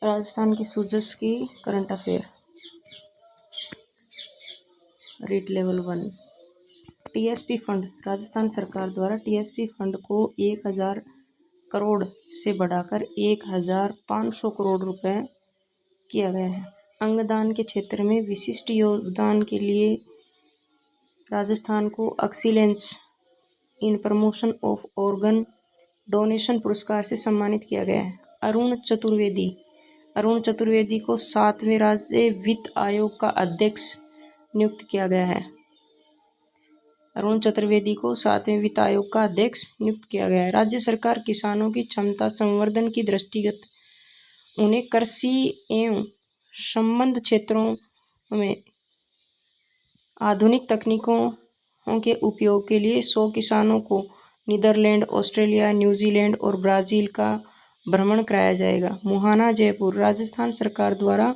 राजस्थान की सूजस की current affair. Read level 1। TSP fund. Rajasthan सरकार द्वारा टीएसपी फंड को 1000 करोड़ से बढ़ाकर 1500 करोड़ रुपए किया गया है। अंगदान के क्षेत्र में विशिष्ट योगदान के लिए राजस्थान को excellence in promotion of organ donation पुरस्कार से सम्मानित किया गया है। अरुण चतुर्वेदी को 7वें राज्य वित्त आयोग का अध्यक्ष नियुक्त किया गया है। अरुण चतुर्वेदी को 7वें वित्त आयोग का अध्यक्ष नियुक्त किया गया है। राज्य सरकार किसानों की क्षमता संवर्धन की दृष्टिगत उन्हें कृषि एवं संबद्ध क्षेत्रों में आधुनिक तकनीकों के उपयोग के लिए 100 किसानों को नीदरलैंड, ऑस्ट्रेलिया, न्यूजीलैंड और ब्राज़ील का भ्रमण कराया जाएगा। मुहाना जयपुर। राजस्थान सरकार द्वारा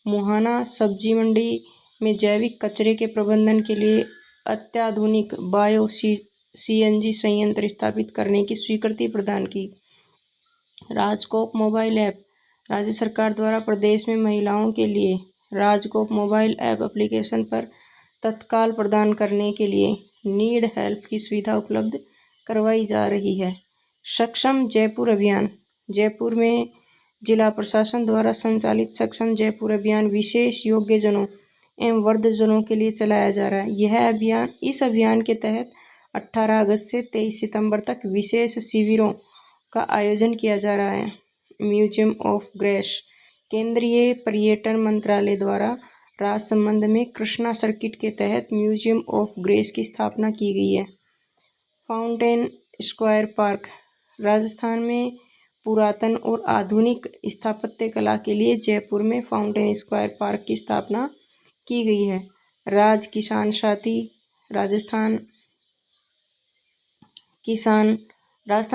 मुहाना सब्जी मंडी में जैविक कचरे के प्रबंधन के लिए अत्याधुनिक बायो सीएनजी संयंत्र स्थापित करने की स्वीकृति प्रदान की। RajCop mobile app. राज्य सरकार द्वारा प्रदेश में महिलाओं के लिए राजकोप मोबाइल ऐप एप्लीकेशन पर तत्काल प्रदान करने के लिए नीड हेल्प की सुविधा उपलब्ध करवाई जा रही है। सक्षम जयपुर अभियान। जयपुर में जिला प्रशासन द्वारा संचालित सक्षम जयपुर अभियान विशेष योग्यजनों एवं वृद्धजनों के लिए चलाया जा रहा है। इस अभियान के तहत 18 अगस्त से 23 सितंबर तक विशेष शिविरों का आयोजन किया जा रहा है। Museum of grace. केंद्रीय पर्यटन मंत्रालय द्वारा राजसमंद में कृष्णा सर्किट के तहत म्यूजियम ऑफ ग्रेस की स्थापना की गई है। Fountain square park. राजस्थान में पुरातन और आधुनिक स्थापत्य कला के लिए जयपुर में फाउंटेन स्क्वायर पार्क की स्थापना की गई है। राज किसान साथी। राजस्थान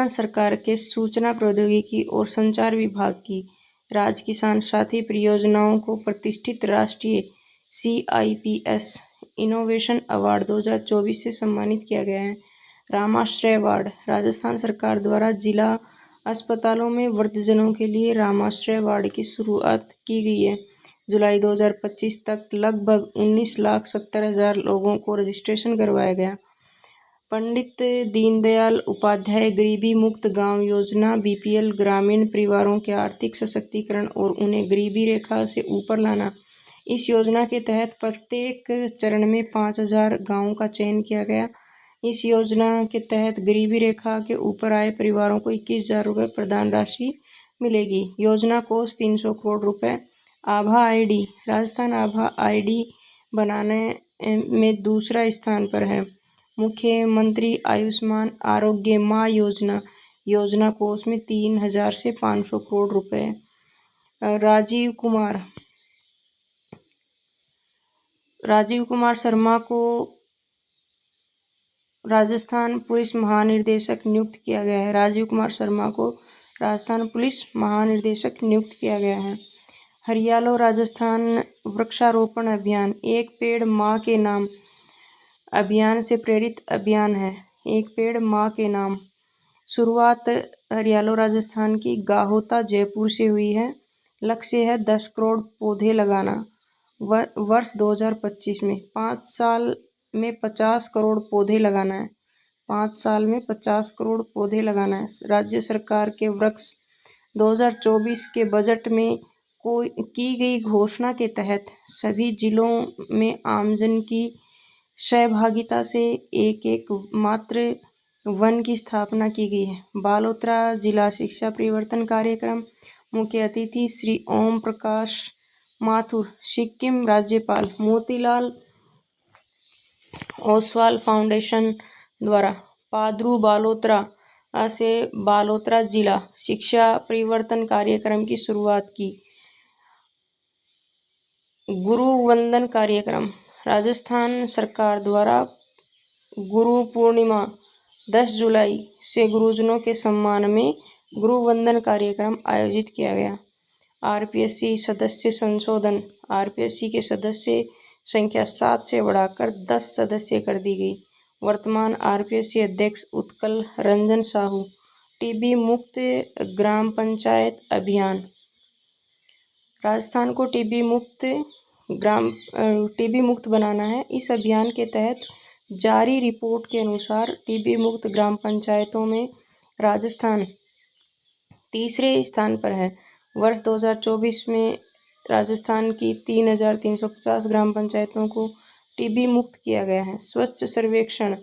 सरकार के सूचना प्रौद्योगिकी और संचार विभाग की राज किसान साथी परियोजनाओं को प्रतिष्ठित राष्ट्रीय CIPS इनोवेशन अवार्ड 2024 से सम्मानित किया गया है। रामाश्रय अवार्ड। राजस्थान सरकार द्वारा जिला अस्पतालों में वृद्धजनों के लिए रामाश्रय अवार्ड की शुरुआत की गई है। जुलाई 2025 तक लगभग 19,70,000 लोगों को रजिस्ट्रेशन करवाया गया। पंडित दीनदयाल उपाध्याय गरीबी मुक्त गांव योजना BPL ग्रामीण परिवारों के आर्थिक सशक्तिकरण और उन्हें गरीबी रेखा से ऊपर लाना। इस योजना के तहत प्रत्येक चरण में 5,000 गांवों का चयन किया गया। इस योजना के तहत गरीबी रेखा के ऊपर आए परिवारों को 21,000 रुपये प्रदान राशि मिलेगी। योजना कोष 300 करोड़ रुपये। आभा ID। राजस्थान आभा ID बनाने में दूसरा स्थान पर है। मुख्यमंत्री आयुष्मान आरोग्य माँ योजना कोष में 3,000 से 500 करोड़ रुपए। राजीव कुमार शर्मा को राजस्थान पुलिस महानिदेशक नियुक्त किया गया है। राजीव कुमार शर्मा को राजस्थान पुलिस महानिदेशक नियुक्त किया गया है। हरियालो राजस्थान वृक्षारोपण अभियान एक पेड़ माँ के नाम अभियान से प्रेरित अभियान है। एक पेड़ माँ के नाम। शुरुआत हरियालो राजस्थान की गाहोता जयपुर से हुई है। लक्ष्य है 10 करोड़ पौधे लगाना। वर्ष 2025 में 5 साल में 50 करोड़ पौधे लगाना है। 5 साल में 50 करोड़ पौधे लगाना है। राज्य सरकार के वर्ष 2024 के बजट में की गई घोषणा के तहत सभी जिलों में आमजन की सहभागिता से एक मात्र वन की स्थापना की गई है। बालोतरा जिला शिक्षा परिवर्तन कार्यक्रम। मुख्य अतिथि श्री ओम प्रकाश माथुर। सिक्किम राज्यपाल मोतीलाल ओसवाल फाउंडेशन द्वारा पादरू बालोतरा से बालोतरा जिला शिक्षा परिवर्तन कार्यक्रम की शुरुआत की। गुरु वंदन कार्यक्रम। राजस्थान सरकार द्वारा गुरु पूर्णिमा 10 जुलाई से गुरुजनों के सम्मान में गुरु वंदन कार्यक्रम आयोजित किया गया। RPSC सदस्य संशोधन। RPSC के सदस्य संख्या 7 से बढ़ाकर 10 सदस्य कर दी गई। वर्तमान RPSC अध्यक्ष उत्कल रंजन साहू। TB मुक्त ग्राम पंचायत अभियान। राजस्थान को टीबी मुक्त बनाना है। इस अभियान के तहत जारी रिपोर्ट के अनुसार टीबी मुक्त ग्राम पंचायतों में राजस्थान तीसरे स्थान पर है। वर्ष 2024 में राजस्थान की 3,350 ग्राम पंचायतों को टीबी मुक्त किया गया है। स्वच्छ सर्वेक्षण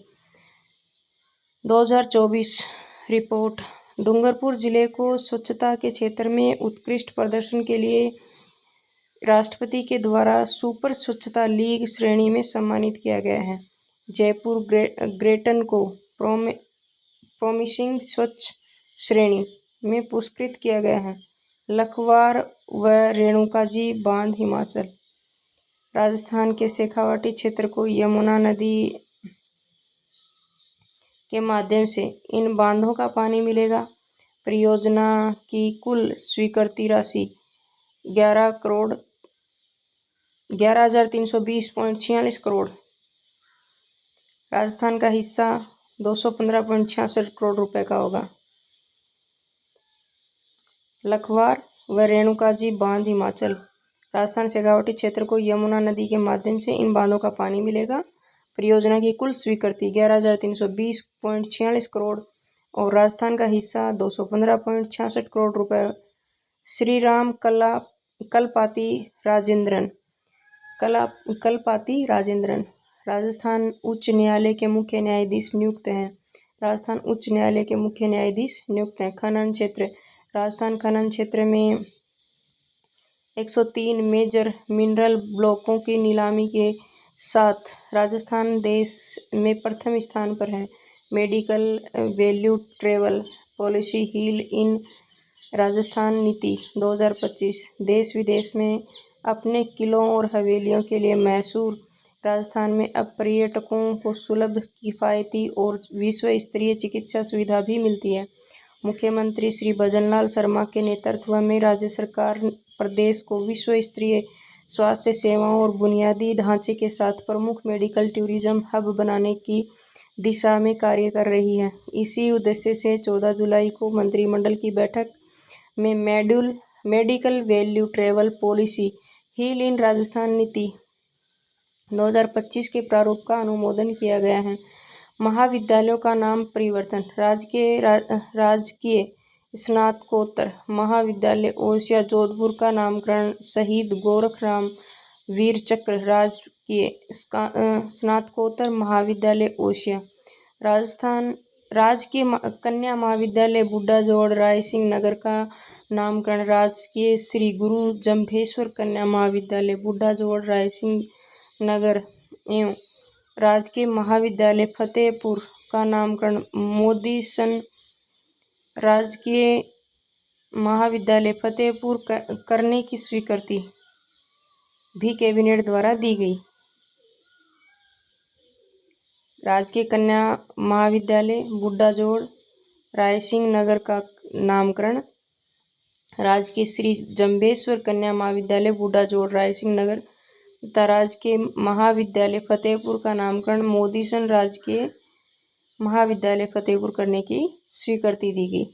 2024 रिपोर्ट। डूंगरपुर जिले को स्वच्छता के क्षेत्र में उत्कृष्ट प्रदर्शन के लिए राष्ट्रपति के द्वारा सुपर स्वच्छता लीग श्रेणी में सम्मानित किया गया है। जयपुर ग्रेटन को प्रोमिसिंग स्वच्छ श्रेणी में पुरस्कृत किया गया है। लखवार व रेणुकाजी बांध हिमाचल। राजस्थान के शेखावाटी क्षेत्र को यमुना नदी के माध्यम से इन बांधों का पानी मिलेगा। परियोजना की कुल स्वीकृति राशि 11,320.46 करोड़। राजस्थान का हिस्सा 215.66 करोड़ रुपए का होगा। लखवार व रेणुकाजी बांध हिमाचल। राजस्थान शेखावाटी क्षेत्र को यमुना नदी के माध्यम से इन बांधों का पानी मिलेगा। परियोजना की कुल स्वीकृति 11,320.46 करोड़ और राजस्थान का हिस्सा 215.66 करोड़ रुपए। श्री राम कलपाती राजेंद्रन राजस्थान उच्च न्यायालय के मुख्य न्यायाधीश नियुक्त हैं। राजस्थान उच्च न्यायालय के मुख्य न्यायाधीश नियुक्त हैं। खनन क्षेत्र। राजस्थान खनन क्षेत्र में 103 मेजर मिनरल ब्लॉकों की नीलामी के साथ राजस्थान देश में प्रथम स्थान पर है। Medical value travel policy heal in Rajasthan नीति 2025। देश विदेश में अपने किलों और हवेलियों के लिए मैसूर राजस्थान में अब पर्यटकों को सुलभ, किफ़ायती और विश्व स्तरीय चिकित्सा सुविधा भी मिलती है। मुख्यमंत्री श्री भजनलाल शर्मा के नेतृत्व में राज्य सरकार प्रदेश को विश्व स्तरीय स्वास्थ्य सेवाओं और बुनियादी ढांचे के साथ प्रमुख मेडिकल टूरिज्म हब बनाने की दिशा में कार्य कर रही है। इसी उद्देश्य से 14 जुलाई को मंत्रिमंडल की बैठक में medical value travel policy heal in Rajasthan नीति 2025 के प्रारूप का अनुमोदन किया गया है। महाविद्यालयों का नाम परिवर्तन। राजकीय स्नातकोत्तर महाविद्यालय ओसिया जोधपुर का नामकरण शहीद गोरखराम वीर चक्र राजकीय स्नातकोत्तर महाविद्यालय ओसिया। राजस्थान राजकीय कन्या महाविद्यालय बुड्ढा जोड़ रायसिंह नगर का नामकरण राजकीय श्री गुरु जम्भेश्वर कन्या महाविद्यालय बुड्ढा जोड़ रायसिंह नगर एवं राजकीय महाविद्यालय फतेहपुर का नामकरण मोदी सन राजकीय महाविद्यालय फतेहपुर करने की स्वीकृति भी कैबिनेट द्वारा दी गई। राजकीय कन्या महाविद्यालय बुड्ढा जोड़ रायसिंह नगर का नामकरण राजकीय श्री जम्भेश्वर कन्या महाविद्यालय बुड्ढा जोड़ रायसिंह नगर तथा राजकीय महाविद्यालय फतेहपुर का नामकरण मोदी सन राजकीय महाविद्यालय फतेहपुर करने की स्वीकृति दी गई।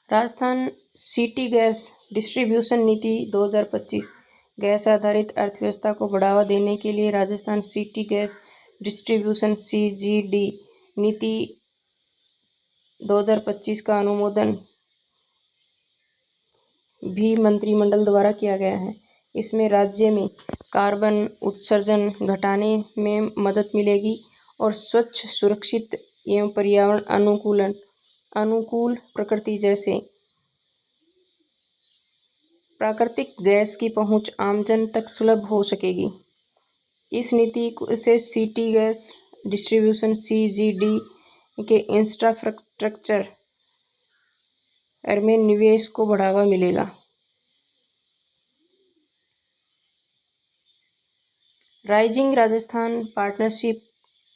राजस्थान सिटी गैस डिस्ट्रीब्यूशन नीति 2025। गैस आधारित अर्थव्यवस्था को बढ़ावा देने के लिए Rajasthan city gas distribution CGD नीति 2025 का अनुमोदन भी मंत्रिमंडल द्वारा किया गया है। इसमें राज्य में कार्बन उत्सर्जन घटाने में मदद मिलेगी और स्वच्छ, सुरक्षित एवं पर्यावरण अनुकूल प्रकृति जैसे प्राकृतिक गैस की पहुंच आमजन तक सुलभ हो सकेगी। इस नीति से सिटी गैस डिस्ट्रीब्यूशन CGD के इंफ्रास्ट्रक्चर में निवेश को बढ़ावा मिलेगा। Rising Rajasthan partnership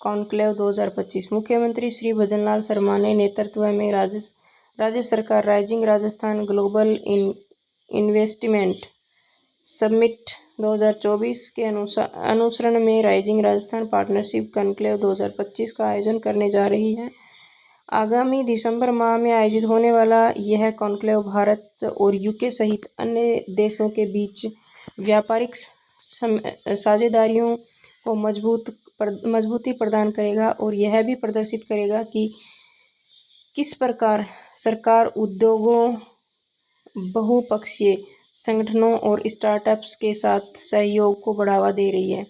conclave 2025। मुख्यमंत्री श्री भजनलाल शर्मा ने नेतृत्व में राज्य सरकार rising Rajasthan global investment summit 2024 के अनुसरण में राइजिंग राजस्थान पार्टनरशिप कॉन्क्लेव 2025 का आयोजन करने जा रही है। आगामी दिसंबर माह में आयोजित होने वाला यह कॉन्क्लेव भारत और यूके सहित अन्य देशों के बीच व्यापारिक साझेदारियों को मजबूती प्रदान करेगा और यह भी प्रदर्शित करेगा कि किस प्रकार सरकार उद्योगों, बहुपक्षीय संगठनों और स्टार्टअप्स के साथ सहयोग को बढ़ावा दे रही है।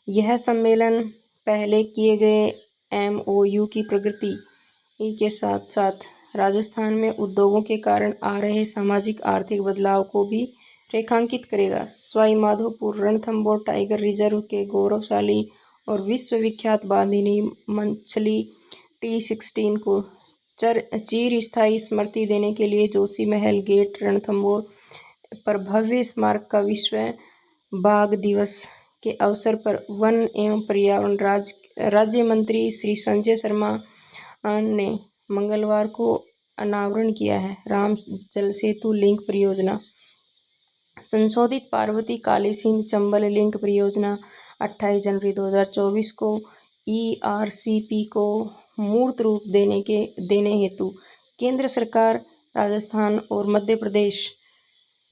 यह सम्मेलन पहले किए गए MOU की प्रगति के साथ साथ राजस्थान में उद्योगों के कारण आ रहे सामाजिक आर्थिक बदलाव को भी रेखांकित करेगा। सवाई माधोपुर रणथंभौर टाइगर रिजर्व के गौरवशाली और विश्वविख्यात बांधिनी मछली T16 को चिर स्थायी स्मृति देने के लिए जोशी महल गेट रणथंभौर पर भव्य स्मारक का विश्व बाघ दिवस के अवसर पर वन एवं पर्यावरण राज्य मंत्री श्री संजय शर्मा ने मंगलवार को अनावरण किया है। राम जल सेतु लिंक परियोजना संशोधित पार्वती काली सिंध चंबल लिंक परियोजना 28 जनवरी 2024 को ERCP को मूर्त रूप देने हेतु केंद्र सरकार, राजस्थान और मध्य प्रदेश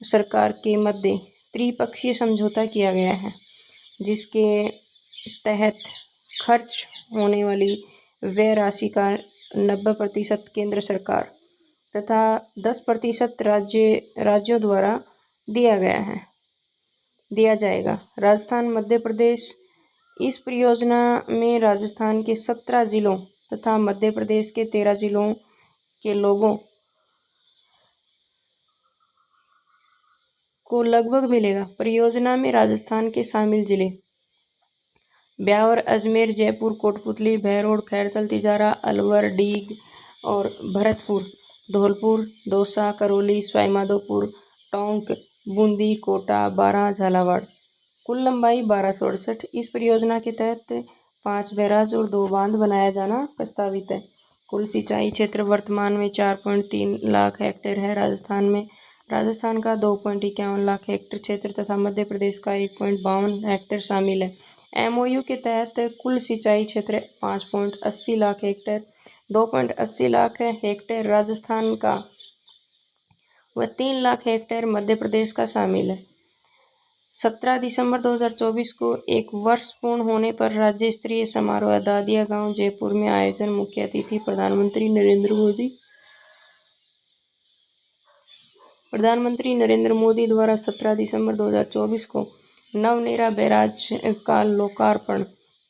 सरकार के मध्य त्रिपक्षीय समझौता किया गया है, जिसके तहत खर्च होने वाली व्यय राशि का 90% केंद्र सरकार तथा 10% राज्यों द्वारा दिया जाएगा। राजस्थान मध्य प्रदेश इस परियोजना में राजस्थान के 17 जिलों तथा मध्य प्रदेश के 13 जिलों के लोगों को लगभग मिलेगा। परियोजना में राजस्थान के शामिल जिले ब्यावर, अजमेर, जयपुर, कोटपुतली, बहरोड, खैरथल, तिजारा, अलवर, डीग और भरतपुर, धौलपुर, दौसा, करौली, सवाई माधोपुर, टोंक, बूंदी, कोटा, बारां, झालावाड़। कुल लंबाई 1268। इस परियोजना के तहत 5 बैराज और 2 बांध बनाया जाना प्रस्तावित है। कुल सिंचाई क्षेत्र वर्तमान में 4.3 लाख हेक्टेयर है। राजस्थान का 2.51 लाख हेक्टेयर क्षेत्र तथा मध्य प्रदेश का 1.52 हेक्टेयर शामिल है। MOU के तहत कुल सिंचाई क्षेत्र 5.80 लाख हेक्टेयर, 2.80 लाख हेक्टेयर राजस्थान का व 3 लाख हेक्टेयर मध्य प्रदेश का शामिल है। 17 दिसंबर 2024 को एक वर्ष पूर्ण होने पर राज्य स्तरीय समारोह दादिया गांव जयपुर में आयोजन। मुख्य अतिथि प्रधानमंत्री नरेंद्र मोदी द्वारा 17 दिसंबर 2024 को नवनेरा बैराज का लोकार्पण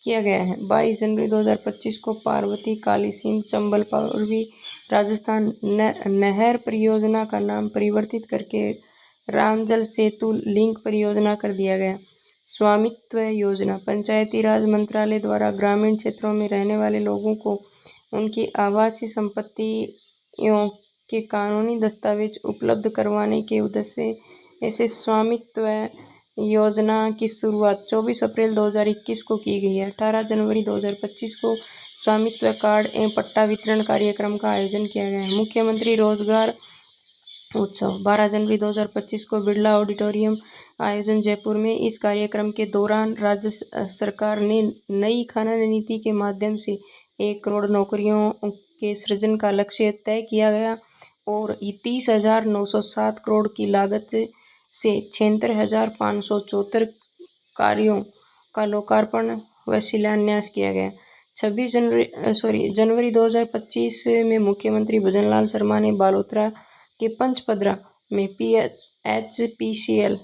किया गया है। 22 जनवरी 2025 को पार्वती काली सिंध चंबल पूर्वी राजस्थान नहर परियोजना का नाम परिवर्तित करके राम जल सेतु लिंक परियोजना कर दिया गया। स्वामित्व योजना पंचायती राज मंत्रालय द्वारा ग्रामीण क्षेत्रों में रहने वाले लोगों को उनकी आवासीय संपत्तियों के कानूनी दस्तावेज उपलब्ध करवाने के उद्देश्य से स्वामित्व योजना की शुरुआत 24 अप्रैल 2021 को की गई है। 18 जनवरी 2025 को स्वामित्व कार्ड एवं पट्टा वितरण कार्यक्रम का आयोजन किया गया है। मुख्यमंत्री रोजगार उत्सव 12 जनवरी 2025 को बिरला ऑडिटोरियम आयोजन जयपुर में। इस कार्यक्रम के दौरान राज्य सरकार ने नई खनन नीति के माध्यम से 1 करोड़ नौकरियों के सृजन का लक्ष्य तय किया गया और 30,907 करोड़ की लागत से 76,574 कार्यों का लोकार्पण व शिलान्यास किया गया। जनवरी 2025 में मुख्यमंत्री भजनलाल शर्मा ने बालोतरा के पंचपदरा में HPCL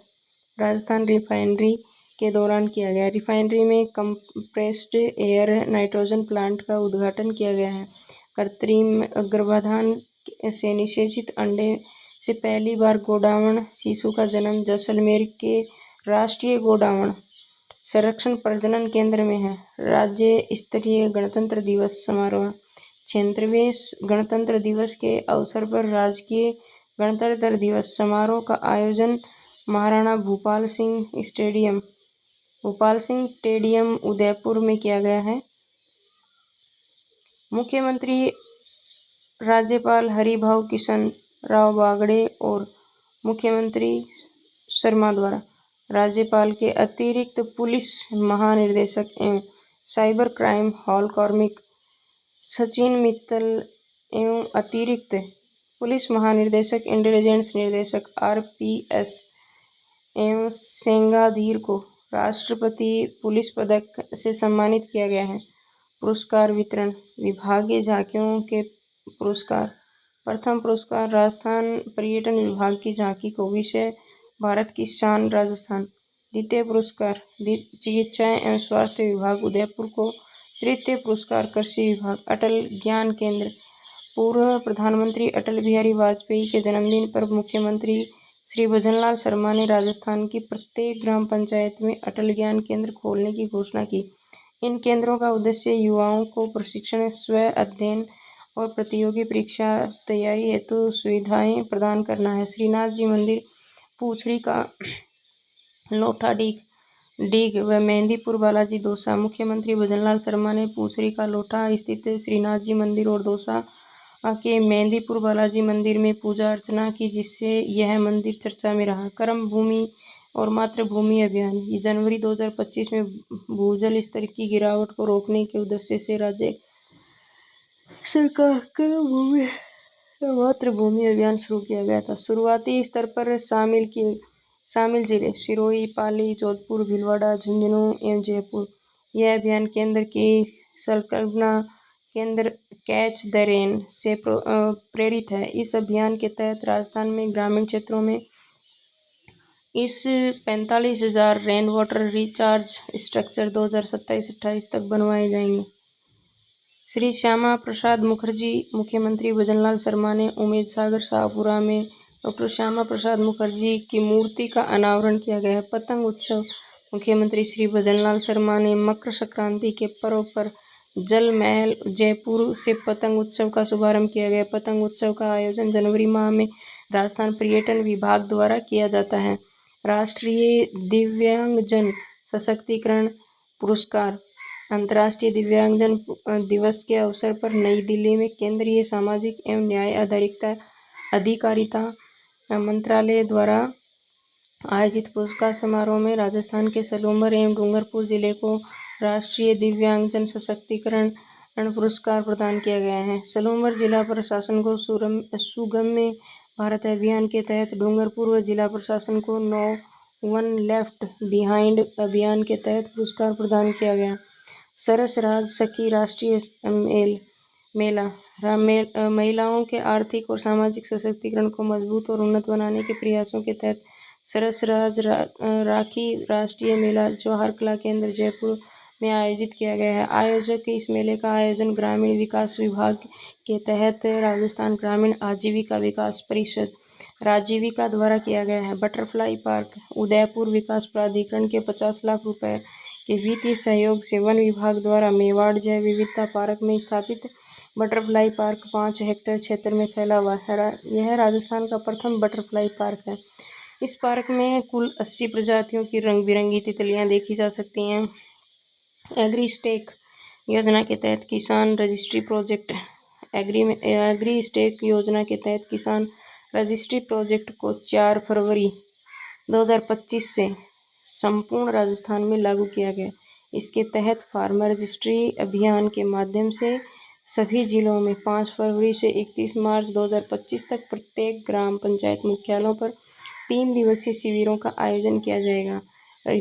राजस्थान रिफाइनरी के दौरान किया गया। रिफाइनरी में कंप्रेस्ड एयर नाइट्रोजन प्लांट का उद्घाटन किया गया है। कृत्रिम गर्भाधान से निषेचित अंडे से पहली बार गोडावण शिशु का जन्म जैसलमेर के राष्ट्रीय गोडावण संरक्षण प्रजनन केंद्र में है। राज्य स्तरीय गणतंत्र दिवस समारोह 76वें गणतंत्र दिवस के अवसर पर राजकीय गणतंत्र दिवस समारोह का आयोजन महाराणा भूपाल सिंह स्टेडियम उदयपुर में किया गया है। मुख्यमंत्री राज्यपाल हरिभाऊ किशन राव बागड़े और मुख्यमंत्री शर्मा द्वारा राज्यपाल के अतिरिक्त पुलिस महानिदेशक एवं साइबर क्राइम हॉल कार्मिक सचिन मित्तल एवं अतिरिक्त पुलिस महानिदेशक, इंटेलिजेंस निर्देशक RPS एवं सेंगाधीर को राष्ट्रपति पुलिस पदक से सम्मानित किया गया है। पुरस्कार वितरण। विभागीय झांकियों के पुरस्कार। प्रथम पुरस्कार राजस्थान पर्यटन विभाग की झांकी को, विषय भारत की शान राजस्थान। द्वितीय पुरस्कार चिकित्सा एवं स्वास्थ्य विभाग उदयपुर को। तृतीय पुरस्कार कृषि विभाग अटल ज्ञान केंद्र। पूर्व प्रधानमंत्री अटल बिहारी वाजपेयी के जन्मदिन पर मुख्यमंत्री श्री भजनलाल शर्मा ने राजस्थान की प्रत्येक ग्राम पंचायत में अटल ज्ञान केंद्र खोलने की घोषणा की। इन केंद्रों का उद्देश्य युवाओं को प्रशिक्षण, स्व अध्ययन और प्रतियोगी परीक्षा तैयारी हेतु सुविधाएं प्रदान करना है। श्रीनाथ जी मंदिर, पूछड़ी का लोठा डीग व मेहंदीपुर बालाजी दौसा। मुख्यमंत्री भजनलाल शर्मा ने पूछड़ी का लोठा स्थित श्रीनाथ जी मंदिर और दौसा के मेहंदीपुर बालाजी मंदिर में पूजा अर्चना की, जिससे यह मंदिर चर्चा में रहा। कर्म भूमि और मातृभूमि अभियान। ये जनवरी 2025 में भूजल स्तर की गिरावट को रोकने के उद्देश्य से राज्य सरकार कर्म भूमि मातृभूमि अभियान शुरू किया गया था। शुरुआती स्तर पर शामिल जिले सिरोही, पाली, जोधपुर, भीलवाड़ा, झुंझुनू एवं जयपुर। यह अभियान केंद्र की संकल्पना केंद्र कैच द रेन से प्रेरित है। इस अभियान के तहत राजस्थान में ग्रामीण क्षेत्रों में इस 45,000 रेन वाटर रिचार्ज स्ट्रक्चर 2027-28 तक बनवाए जाएंगे। श्री श्यामा प्रसाद मुखर्जी। मुख्यमंत्री भजनलाल शर्मा ने उमेद सागर शाहपुरा में डॉक्टर श्यामा प्रसाद मुखर्जी की मूर्ति का अनावरण किया गया है। पतंग उत्सव। मुख्यमंत्री श्री भजनलाल शर्मा ने मकर संक्रांति के पर्व पर जल महल जयपुर से पतंग उत्सव का शुभारंभ किया गया। पतंग उत्सव का आयोजन जनवरी माह में राजस्थान पर्यटन विभाग द्वारा किया जाता है। राष्ट्रीय दिव्यांगजन सशक्तिकरण पुरस्कार। अंतर्राष्ट्रीय दिव्यांगजन दिवस के अवसर पर नई दिल्ली में केंद्रीय सामाजिक एवं न्याय अधिकारिता मंत्रालय द्वारा आयोजित पुरस्कार समारोह में राजस्थान के सलूमर एवं डूंगरपुर जिले को राष्ट्रीय दिव्यांगजन सशक्तिकरण पुरस्कार प्रदान किया गया है। सलूमर जिला प्रशासन को सुगम्य भारत अभियान के तहत, डूंगरपुर व जिला प्रशासन को नो वन लेफ्ट बिहाइंड अभियान के तहत पुरस्कार प्रदान किया गया। सरस राज सखी राष्ट्रीय मेला महिलाओं के आर्थिक और सामाजिक सशक्तिकरण को मजबूत और उन्नत बनाने के प्रयासों के तहत सरस राज राखी राष्ट्रीय मेला जवाहर कला केंद्र जयपुर में आयोजित किया गया है। आयोजक इस मेले का आयोजन ग्रामीण विकास विभाग के तहत राजस्थान ग्रामीण आजीविका विकास परिषद राजीविका द्वारा किया गया है। Butterfly park. उदयपुर विकास प्राधिकरण के 50 लाख रुपए के वित्तीय सहयोग से वन विभाग द्वारा मेवाड़ जैव विविधता पार्क में स्थापित बटरफ्लाई पार्क 5 हेक्टेयर क्षेत्र में फैला हुआ है। यह राजस्थान का प्रथम बटरफ्लाई पार्क है। इस पार्क में कुल 80 प्रजातियों की रंग बिरंगी तितलियां देखी जा सकती हैं। एग्री स्टेक योजना के तहत किसान रजिस्ट्री प्रोजेक्ट। एग्री स्टेक योजना के तहत किसान रजिस्ट्री प्रोजेक्ट को 4 फरवरी 2025 से संपूर्ण राजस्थान में लागू किया गया। इसके तहत फार्मर रजिस्ट्री अभियान के माध्यम से सभी जिलों में 5 फरवरी से 31 मार्च 2025 तक प्रत्येक ग्राम पंचायत मुख्यालयों पर 3 दिवसीय शिविरों का आयोजन किया जाएगा,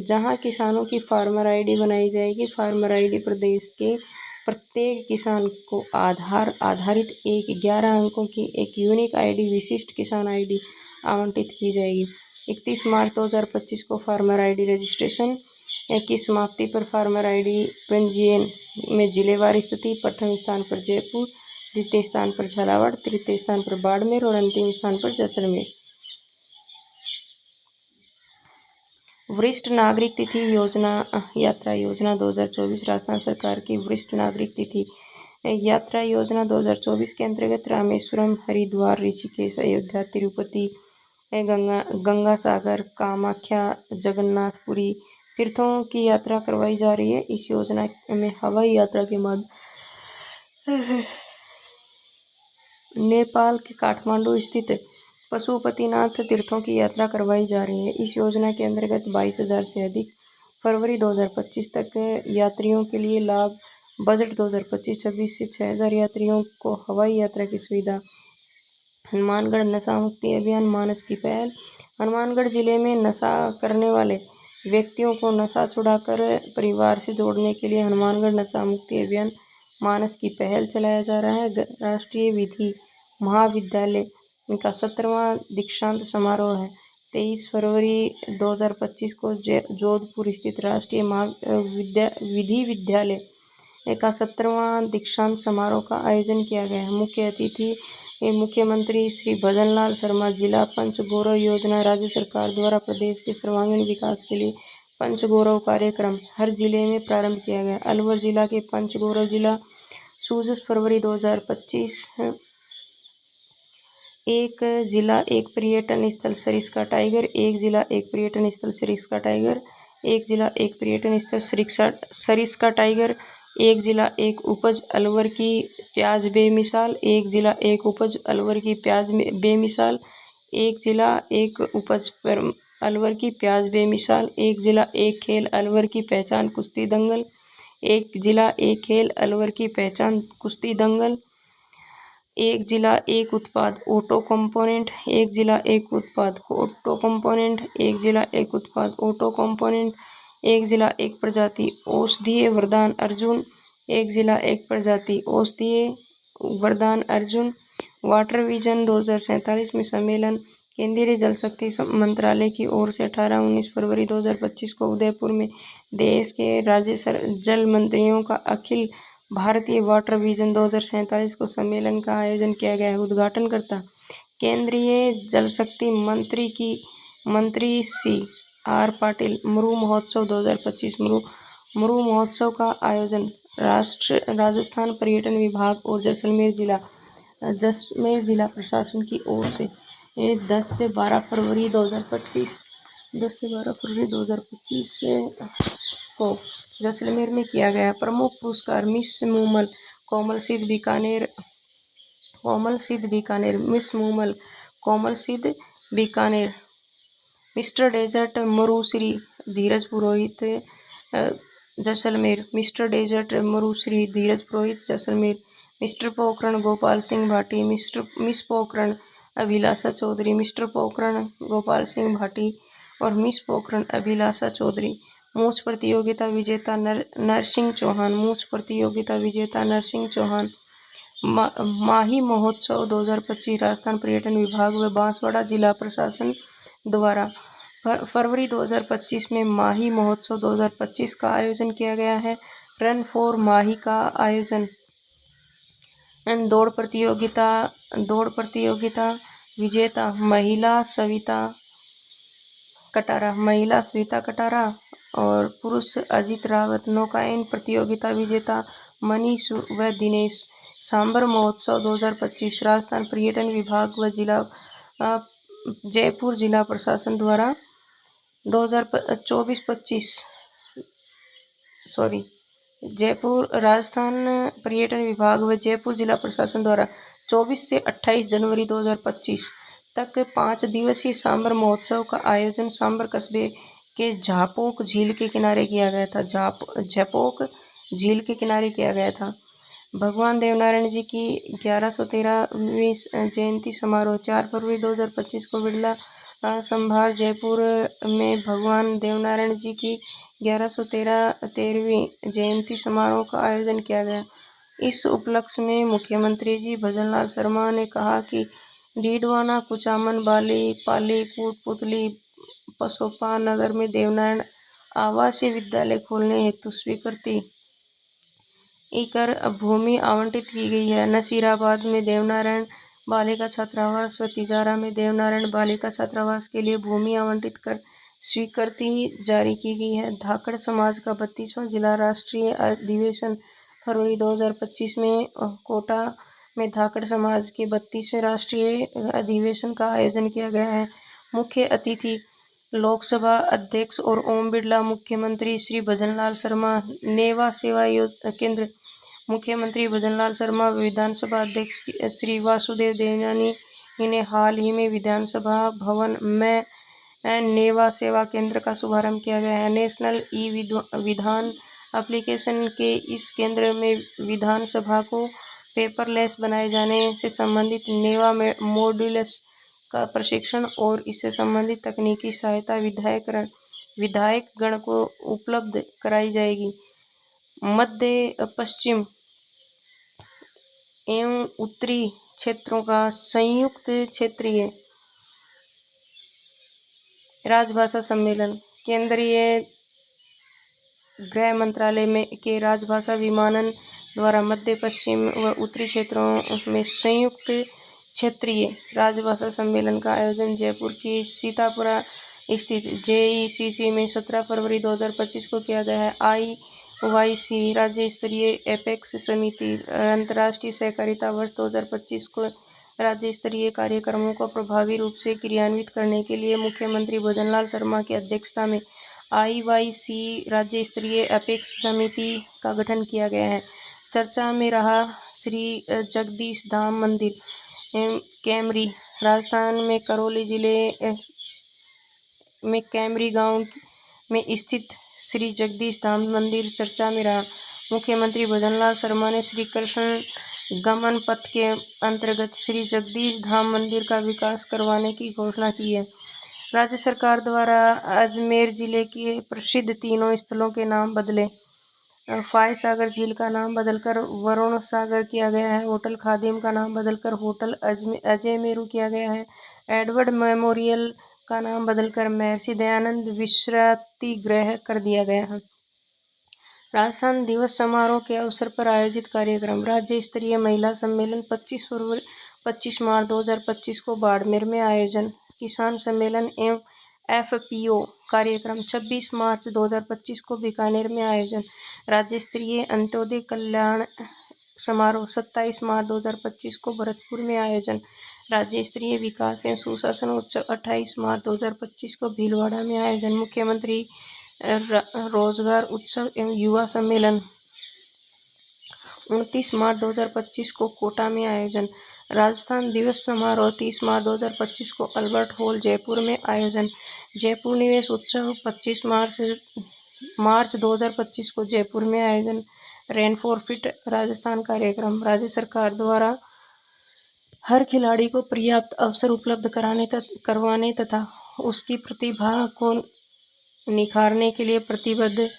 जहां किसानों की फार्मर आईडी बनाई जाएगी। फार्मर आईडी प्रदेश के प्रत्येक किसान को आधार आधारित 11 अंकों की एक यूनिक आईडी विशिष्ट किसान आईडी आवंटित की जाएगी। 31 मार्च 2025 को फार्मर आईडी रजिस्ट्रेशन की समाप्ति पर फार्मर आईडी पंजीयन में जिलेवार स्थिति प्रथम स्थान पर जयपुर, द्वितीय स्थान पर झालावाड़, तृतीय स्थान पर बाड़मेर और अंतिम स्थान पर जैसलमेर। वरिष्ठ नागरिक तिथि यात्रा योजना 2024। राजस्थान सरकार की वरिष्ठ नागरिक तिथि यात्रा योजना 2024 के अंतर्गत रामेश्वरम, हरिद्वार, ऋषिकेश, अयोध्या, तिरुपति, गंगा सागर, कामाख्या, जगन्नाथपुरी तीर्थों की यात्रा करवाई जा रही है। इस योजना में हवाई यात्रा के माध्यम नेपाल के काठमांडू स्थित पशुपतिनाथ तीर्थों की यात्रा करवाई जा रही है। इस योजना के अंतर्गत 22,000 से अधिक फरवरी 2025 तक यात्रियों के लिए लाभ बजट 2025-26 से 6,000 यात्रियों को हवाई यात्रा की सुविधा। हनुमानगढ़ नशा मुक्ति अभियान मानस की पहल। हनुमानगढ़ जिले में नशा करने वाले व्यक्तियों को नशा छुड़ाकर परिवार से जोड़ने के लिए हनुमानगढ़ नशा मुक्ति अभियान मानस की पहल चलाया जा रहा है। राष्ट्रीय विधि महाविद्यालय का 17वां दीक्षांत समारोह है। 23 फरवरी 2025 को जोधपुर स्थित राष्ट्रीय विधि विद्यालय का 17वां दीक्षांत समारोह का आयोजन किया गया है। मुख्य अतिथि मुख्यमंत्री श्री भजनलाल शर्मा। जिला पंचगौरव योजना राज्य सरकार द्वारा प्रदेश के सर्वांगीण विकास के लिए पंचगौरव कार्यक्रम हर जिले में प्रारंभ किया गया। अलवर जिला के पंचगौरव जिला 16 फरवरी 2025। एक जिला एक पर्यटन स्थल सरिस्का टाइगर। एक जिला एक पर्यटन स्थल सरिस्का टाइगर। एक जिला एक पर्यटन स्थल सरिस्का टाइगर। एक जिला एक उपज अलवर की प्याज बेमिसाल। एक जिला एक उपज अलवर की प्याज बेमिसाल। एक जिला एक उपज अलवर की प्याज बेमिसाल। एक जिला एक खेल अलवर की पहचान कुश्ती दंगल। एक जिला एक खेल अलवर की पहचान कुश्ती दंगल। एक जिला एक उत्पाद ऑटो कंपोनेंट। एक जिला एक उत्पाद ऑटो कंपोनेंट। एक जिला एक उत्पाद ऑटो कंपोनेंट। एक जिला एक प्रजाति औषधीय वरदान अर्जुन। एक जिला एक प्रजाति औषधीय वरदान अर्जुन। वाटर विजन 2047 में सम्मेलन केंद्रीय जल शक्ति मंत्रालय की ओर से 18-19 फरवरी 2025 को उदयपुर में देश के राज्य जल मंत्रियों का अखिल भारतीय वाटर विजन 2047 को सम्मेलन का आयोजन किया गया है। उद्घाटनकर्ता केंद्रीय जल शक्ति मंत्री CR पाटिल। मरु महोत्सव 2025। मरु महोत्सव का आयोजन राजस्थान पर्यटन विभाग और जैसलमेर जिला प्रशासन की ओर से 10 से 12 फरवरी 2025 को जैसलमेर में किया गया। प्रमुख पुरस्कार मिस मूमल कोमल सिद्ध बीकानेर मिस मूमल कोमल सिद्ध बीकानेर। मिस्टर डेजर्ट मरु श्री धीरज पुरोहित जैसलमेर। मिस्टर डेजर्ट मरु श्री धीरज पुरोहित जैसलमेर। मिस्टर पोखरण गोपाल सिंह भाटी। मिस पोखरण अभिलाषा चौधरी। मिस्टर पोखरण गोपाल सिंह भाटी और मिस पोखरण अभिलाषा चौधरी। मूंछ प्रतियोगिता विजेता नरसिंह चौहान। मूंछ प्रतियोगिता विजेता नरसिंह चौहान। माही महोत्सव 2025 राजस्थान पर्यटन विभाग व बांसवाड़ा जिला प्रशासन द्वारा फरवरी 2025 में माही महोत्सव 2025 का आयोजन किया गया है। रन फॉर माही का आयोजन। दौड़ प्रतियोगिता विजेता महिला सविता कटारा और पुरुष अजित रावत। नौकायन प्रतियोगिता विजेता मनीष व दिनेश। सांबर महोत्सव 2025 राजस्थान पर्यटन विभाग व जयपुर जिला प्रशासन द्वारा 2024-25 जयपुर राजस्थान पर्यटन विभाग व जयपुर जिला प्रशासन द्वारा 24 से 28 जनवरी 2025 तक 5 दिवसीय सांबर महोत्सव का आयोजन सांबर कस्बे के झापोक झील के किनारे किया गया था। झापोक झील के किनारे किया गया था। भगवान देवनारायण जी की 1113वीं जयंती समारोह 4 फरवरी 2025 को बिड़ला संभार जयपुर में भगवान देवनारायण जी की 1113वीं जयंती समारोह का आयोजन किया गया। इस उपलक्ष्य में मुख्यमंत्री जी भजनलाल शर्मा ने कहा कि डीडवाना, कुचामन, बाली, पाली, कोटपुतली, पसोपा नगर में देवनारायण आवासीय विद्यालय खोलने हेतु स्वीकृति कर भूमि आवंटित की गई है। नसीराबाद में देवनारायण बालिका छात्रावास व तिजारा में देवनारायण बालिका छात्रावास के लिए भूमि आवंटित कर स्वीकृति जारी की गई है। धाकड़ समाज का 32वां जिला राष्ट्रीय अधिवेशन फरवरी 2025 में कोटा में धाकड़ समाज के 32वें राष्ट्रीय अधिवेशन का आयोजन किया गया है। मुख्य अतिथि लोकसभा अध्यक्ष और ओम बिड़ला। मुख्यमंत्री श्री भजनलाल शर्मा। नेवा सेवा केंद्र मुख्यमंत्री भजनलाल शर्मा विधानसभा अध्यक्ष श्री वासुदेव देवनानी ने हाल ही में विधानसभा भवन में नेवा सेवा केंद्र का शुभारंभ किया गया है। नेशनल ई विधान एप्लीकेशन के इस केंद्र में विधानसभा को पेपरलेस बनाए जाने से संबंधित नेवा मॉड्यूल्स का प्रशिक्षण और इससे संबंधित तकनीकी सहायता विधायक गण को उपलब्ध कराई जाएगी। मध्य पश्चिम एवं उत्तरी क्षेत्रों का संयुक्त क्षेत्रीय राजभाषा सम्मेलन केंद्रीय गृह मंत्रालय के राजभाषा विमानन द्वारा मध्य पश्चिम व उत्तरी क्षेत्रों में संयुक्त क्षेत्रीय राजभाषा सम्मेलन का आयोजन जयपुर की सीतापुरा स्थित JECC में 17 फरवरी 2025 को किया गया है। IYC राज्य स्तरीय एपेक्स समिति अंतर्राष्ट्रीय सहकारिता वर्ष 2025 को राज्य स्तरीय कार्यक्रमों को प्रभावी रूप से क्रियान्वित करने के लिए मुख्यमंत्री भजनलाल शर्मा की अध्यक्षता में IYC राज्य स्तरीय एपेक्स समिति का गठन किया गया है। चर्चा में रहा श्री जगदीश धाम मंदिर कैमरी। राजस्थान में करौली जिले में कैमरी गांव में स्थित श्री जगदीश धाम मंदिर चर्चा में रहा। मुख्यमंत्री भजनलाल शर्मा ने श्री कृष्ण गमन पथ के अंतर्गत श्री जगदीश धाम मंदिर का विकास करवाने की घोषणा की है। राज्य सरकार द्वारा अजमेर जिले के प्रसिद्ध तीनों स्थलों के नाम बदले। फाय सागर झील का नाम बदलकर वरुण सागर किया गया है। होटल खादिम का नाम बदलकर होटल अजय मेरू किया गया है। एडवर्ड मेमोरियल का नाम बदलकर महर्षि दयानंद विश्रांति गृह कर दिया गया है। राजस्थान दिवस समारोह के अवसर पर आयोजित कार्यक्रम। राज्य स्तरीय महिला सम्मेलन 25 मार्च 2025 को बाड़मेर में आयोजन। किसान सम्मेलन एवं FPO कार्यक्रम 26 मार्च 2025 को बीकानेर में आयोजन। राज्य स्तरीय अंत्योदय कल्याण समारोह 27 मार्च 2025 को भरतपुर में आयोजन। राज्य स्तरीय विकास एवं सुशासन उत्सव 28 मार्च 2025 को भीलवाड़ा में आयोजन। मुख्यमंत्री रोजगार उत्सव एवं युवा सम्मेलन 29 मार्च 2025 को कोटा में आयोजन। राजस्थान दिवस समारोह 30 मार्च 2025 को अल्बर्ट हॉल जयपुर में आयोजन। जयपुर निवेश उत्सव 25 मार्च 2025 को जयपुर में आयोजन। रेन फॉर फिट राजस्थान कार्यक्रम। राज्य सरकार द्वारा हर खिलाड़ी को पर्याप्त अवसर उपलब्ध करवाने तथा उसकी प्रतिभा को निखारने के लिए प्रतिबद्ध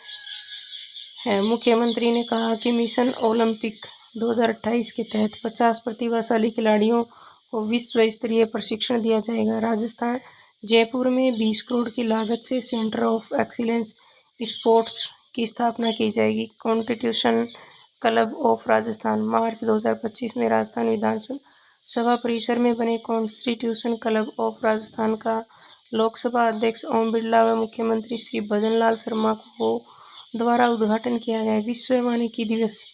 है। मुख्यमंत्री ने कहा कि मिशन ओलंपिक 2028 के तहत 50 प्रतिभाशाली खिलाड़ियों को विश्व स्तरीय प्रशिक्षण दिया जाएगा। राजस्थान जयपुर में 20 करोड़ की लागत से सेंटर ऑफ एक्सीलेंस स्पोर्ट्स की स्थापना की जाएगी। कॉन्स्टिट्यूशन क्लब ऑफ राजस्थान मार्च 2025 में राजस्थान विधानसभा परिसर में बने कॉन्स्टिट्यूशन क्लब ऑफ राजस्थान का लोकसभा अध्यक्ष ओम बिरला व मुख्यमंत्री श्री भजनलाल शर्मा को द्वारा उद्घाटन किया गया। विश्व वानिकी दिवस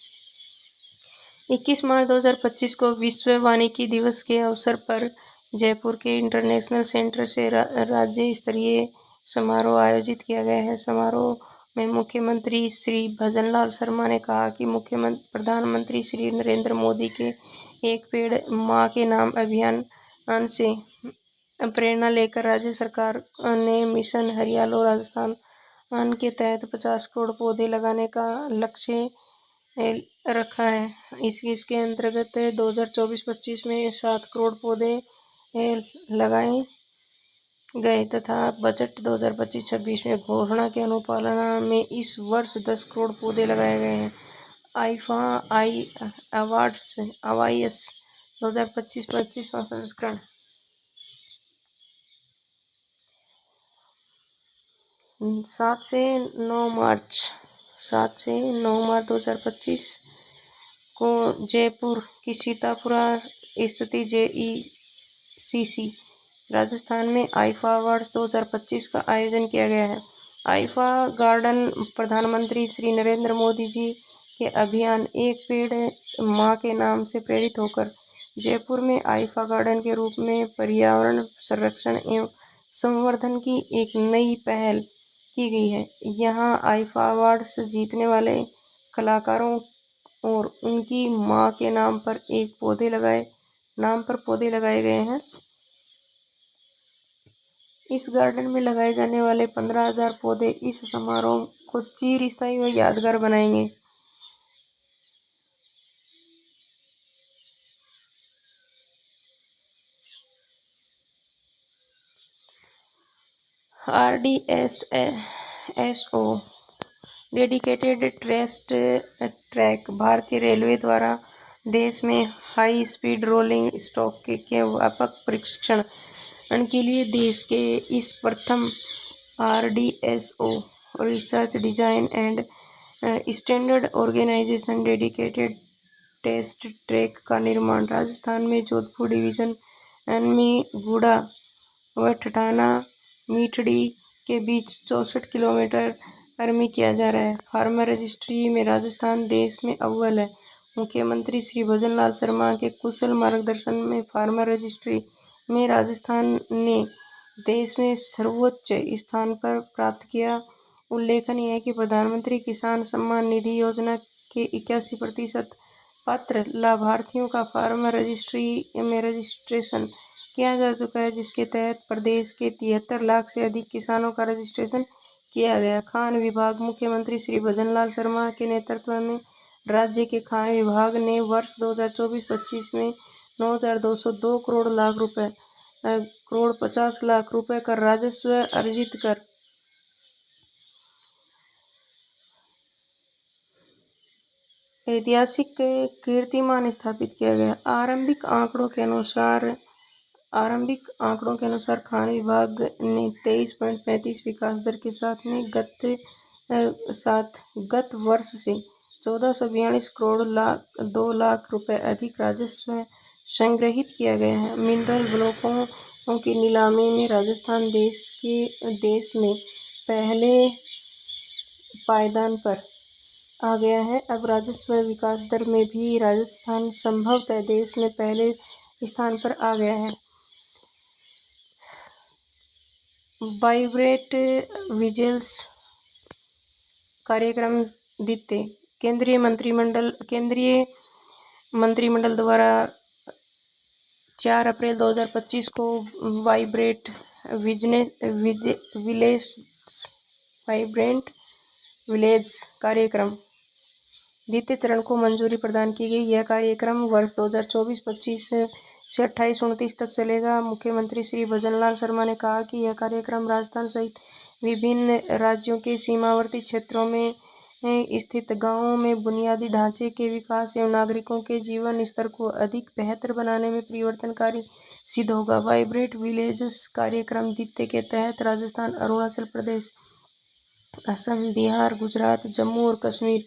21 मार्च 2025 को विश्व वानिकी दिवस के अवसर पर जयपुर के इंटरनेशनल सेंटर से राज्य स्तरीय समारोह आयोजित किया गया है। समारोह में मुख्यमंत्री श्री भजनलाल शर्मा ने कहा कि प्रधानमंत्री श्री नरेंद्र मोदी के एक पेड़ मां के नाम अभियान से प्रेरणा लेकर राज्य सरकार ने मिशन हरियालो राजस्थान के तहत 50 करोड़ पौधे लगाने का लक्ष्य रखा है। इसके अंतर्गत 2024-25 में 7 करोड़ पौधे लगाए गए तथा बजट 2025-26 में घोषणा के अनुपालन में इस वर्ष 10 करोड़ पौधे लगाए गए हैं। IFA अवार्ड्स IYS 2025-25 संस्करण 7 से 9 मार्च 2025 को जयपुर की सीतापुरा स्थित JECC राजस्थान में IFA अवार्ड्स 2025 का आयोजन किया गया है। IFA गार्डन प्रधानमंत्री श्री नरेंद्र मोदी जी के अभियान एक पेड़ मां के नाम से प्रेरित होकर जयपुर में IFA गार्डन के रूप में पर्यावरण संरक्षण एवं संवर्धन की एक नई पहल की गई है। यहाँ IFA अवार्ड्स जीतने वाले कलाकारों और उनकी मां के नाम पर पौधे लगाए गए हैं। इस गार्डन में लगाए जाने वाले 15,000 पौधे इस समारोह को चिरस्थायी व यादगार बनाएंगे। RDSO डेडिकेटेड टेस्ट ट्रैक भारतीय रेलवे द्वारा देश में हाई स्पीड रोलिंग स्टॉक के व्यापक परीक्षण के लिए देश के इस प्रथम RDSO research design and standard organisation dedicated test track का निर्माण राजस्थान में जोधपुर डिवीजन में गुड़ा व ठठाना मीठड़ी के बीच 64 किलोमीटर में किया जा रहा है। फार्मर रजिस्ट्री में राजस्थान देश में अव्वल है। मुख्यमंत्री श्री भजन लाल शर्मा के कुशल मार्गदर्शन में फार्मर रजिस्ट्री में राजस्थान ने देश में सर्वोच्च स्थान पर प्राप्त किया। उल्लेखनीय है कि प्रधानमंत्री किसान सम्मान निधि योजना के 81% पात्र लाभार्थियों का फार्मर रजिस्ट्री में रजिस्ट्रेशन किया जा चुका है, जिसके तहत प्रदेश के 73 लाख से अधिक किसानों का रजिस्ट्रेशन किया गया। खान विभाग मुख्यमंत्री श्री भजन लाल शर्मा के नेतृत्व में राज्य के खान विभाग ने वर्ष 2024-25 में 9,202 करोड़ 50 लाख रुपए का राजस्व अर्जित कर ऐतिहासिक कीर्तिमान स्थापित किया गया। आरंभिक आंकड़ों के अनुसार खान विभाग ने 23.35 विकास दर के साथ गत वर्ष से 1442 करोड़ 2 लाख रुपए अधिक राजस्व संग्रहित किया गया है। मिनरल ब्लॉकों की नीलामी में राजस्थान देश में पहले पायदान पर आ गया है। अब राजस्व विकास दर में भी राजस्थान संभवतः देश में पहले स्थान पर आ गया है। वाइब्रेंट विलेज कार्यक्रम द्वितीय केंद्रीय मंत्रिमंडल द्वारा 4 अप्रैल 2025 को वाइब्रेंट विलेज कार्यक्रम द्वितीय चरण को मंजूरी प्रदान की गई। यह कार्यक्रम वर्ष 2024-25 से 28-29 तक चलेगा। मुख्यमंत्री श्री भजन लाल शर्मा ने कहा कि यह कार्यक्रम राजस्थान सहित विभिन्न राज्यों के सीमावर्ती क्षेत्रों में स्थित गांवों में बुनियादी ढांचे के विकास एवं नागरिकों के जीवन स्तर को अधिक बेहतर बनाने में परिवर्तनकारी सिद्ध होगा। वाइब्रेंट विलेजेस कार्यक्रम द्वितीय के तहत राजस्थान, अरुणाचल प्रदेश, असम, बिहार, गुजरात, जम्मू और कश्मीर,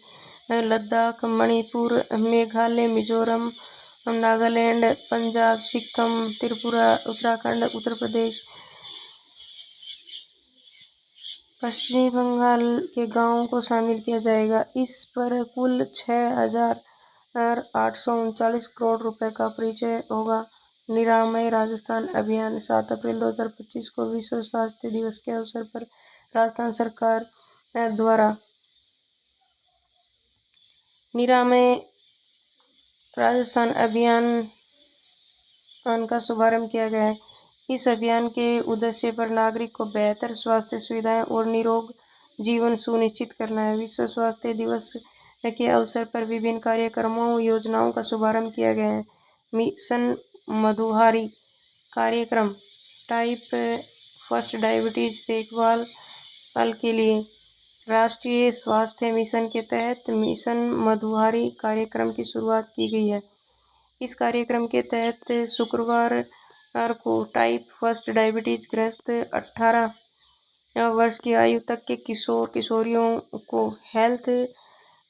लद्दाख, मणिपुर, मेघालय, मिजोरम, नागालैंड, पंजाब, सिक्किम, त्रिपुरा, उत्तराखंड, उत्तर प्रदेश, पश्चिमी बंगाल के गांवों को शामिल किया जाएगा। इस पर कुल 6,839 करोड़ रुपए का परिचय होगा। निरामय राजस्थान अभियान 7 अप्रैल 2025 को विश्व स्वास्थ्य दिवस के अवसर पर राजस्थान सरकार द्वारा निरामय राजस्थान अभियान का शुभारंभ किया गया है। इस अभियान के उद्देश्य पर नागरिक को बेहतर स्वास्थ्य सुविधाएं और निरोग जीवन सुनिश्चित करना है। विश्व स्वास्थ्य दिवस के अवसर पर विभिन्न कार्यक्रमों और योजनाओं का शुभारंभ किया गया है। मिशन मधुहारी कार्यक्रम टाइप फर्स्ट डायबिटीज देखभाल के लिए राष्ट्रीय स्वास्थ्य मिशन के तहत मिशन मधुहारी कार्यक्रम की शुरुआत की गई है। इस कार्यक्रम के तहत शुक्रवार को टाइप फर्स्ट डायबिटीज ग्रस्त 18 वर्ष की आयु तक के किशोर किशोरियों को हेल्थ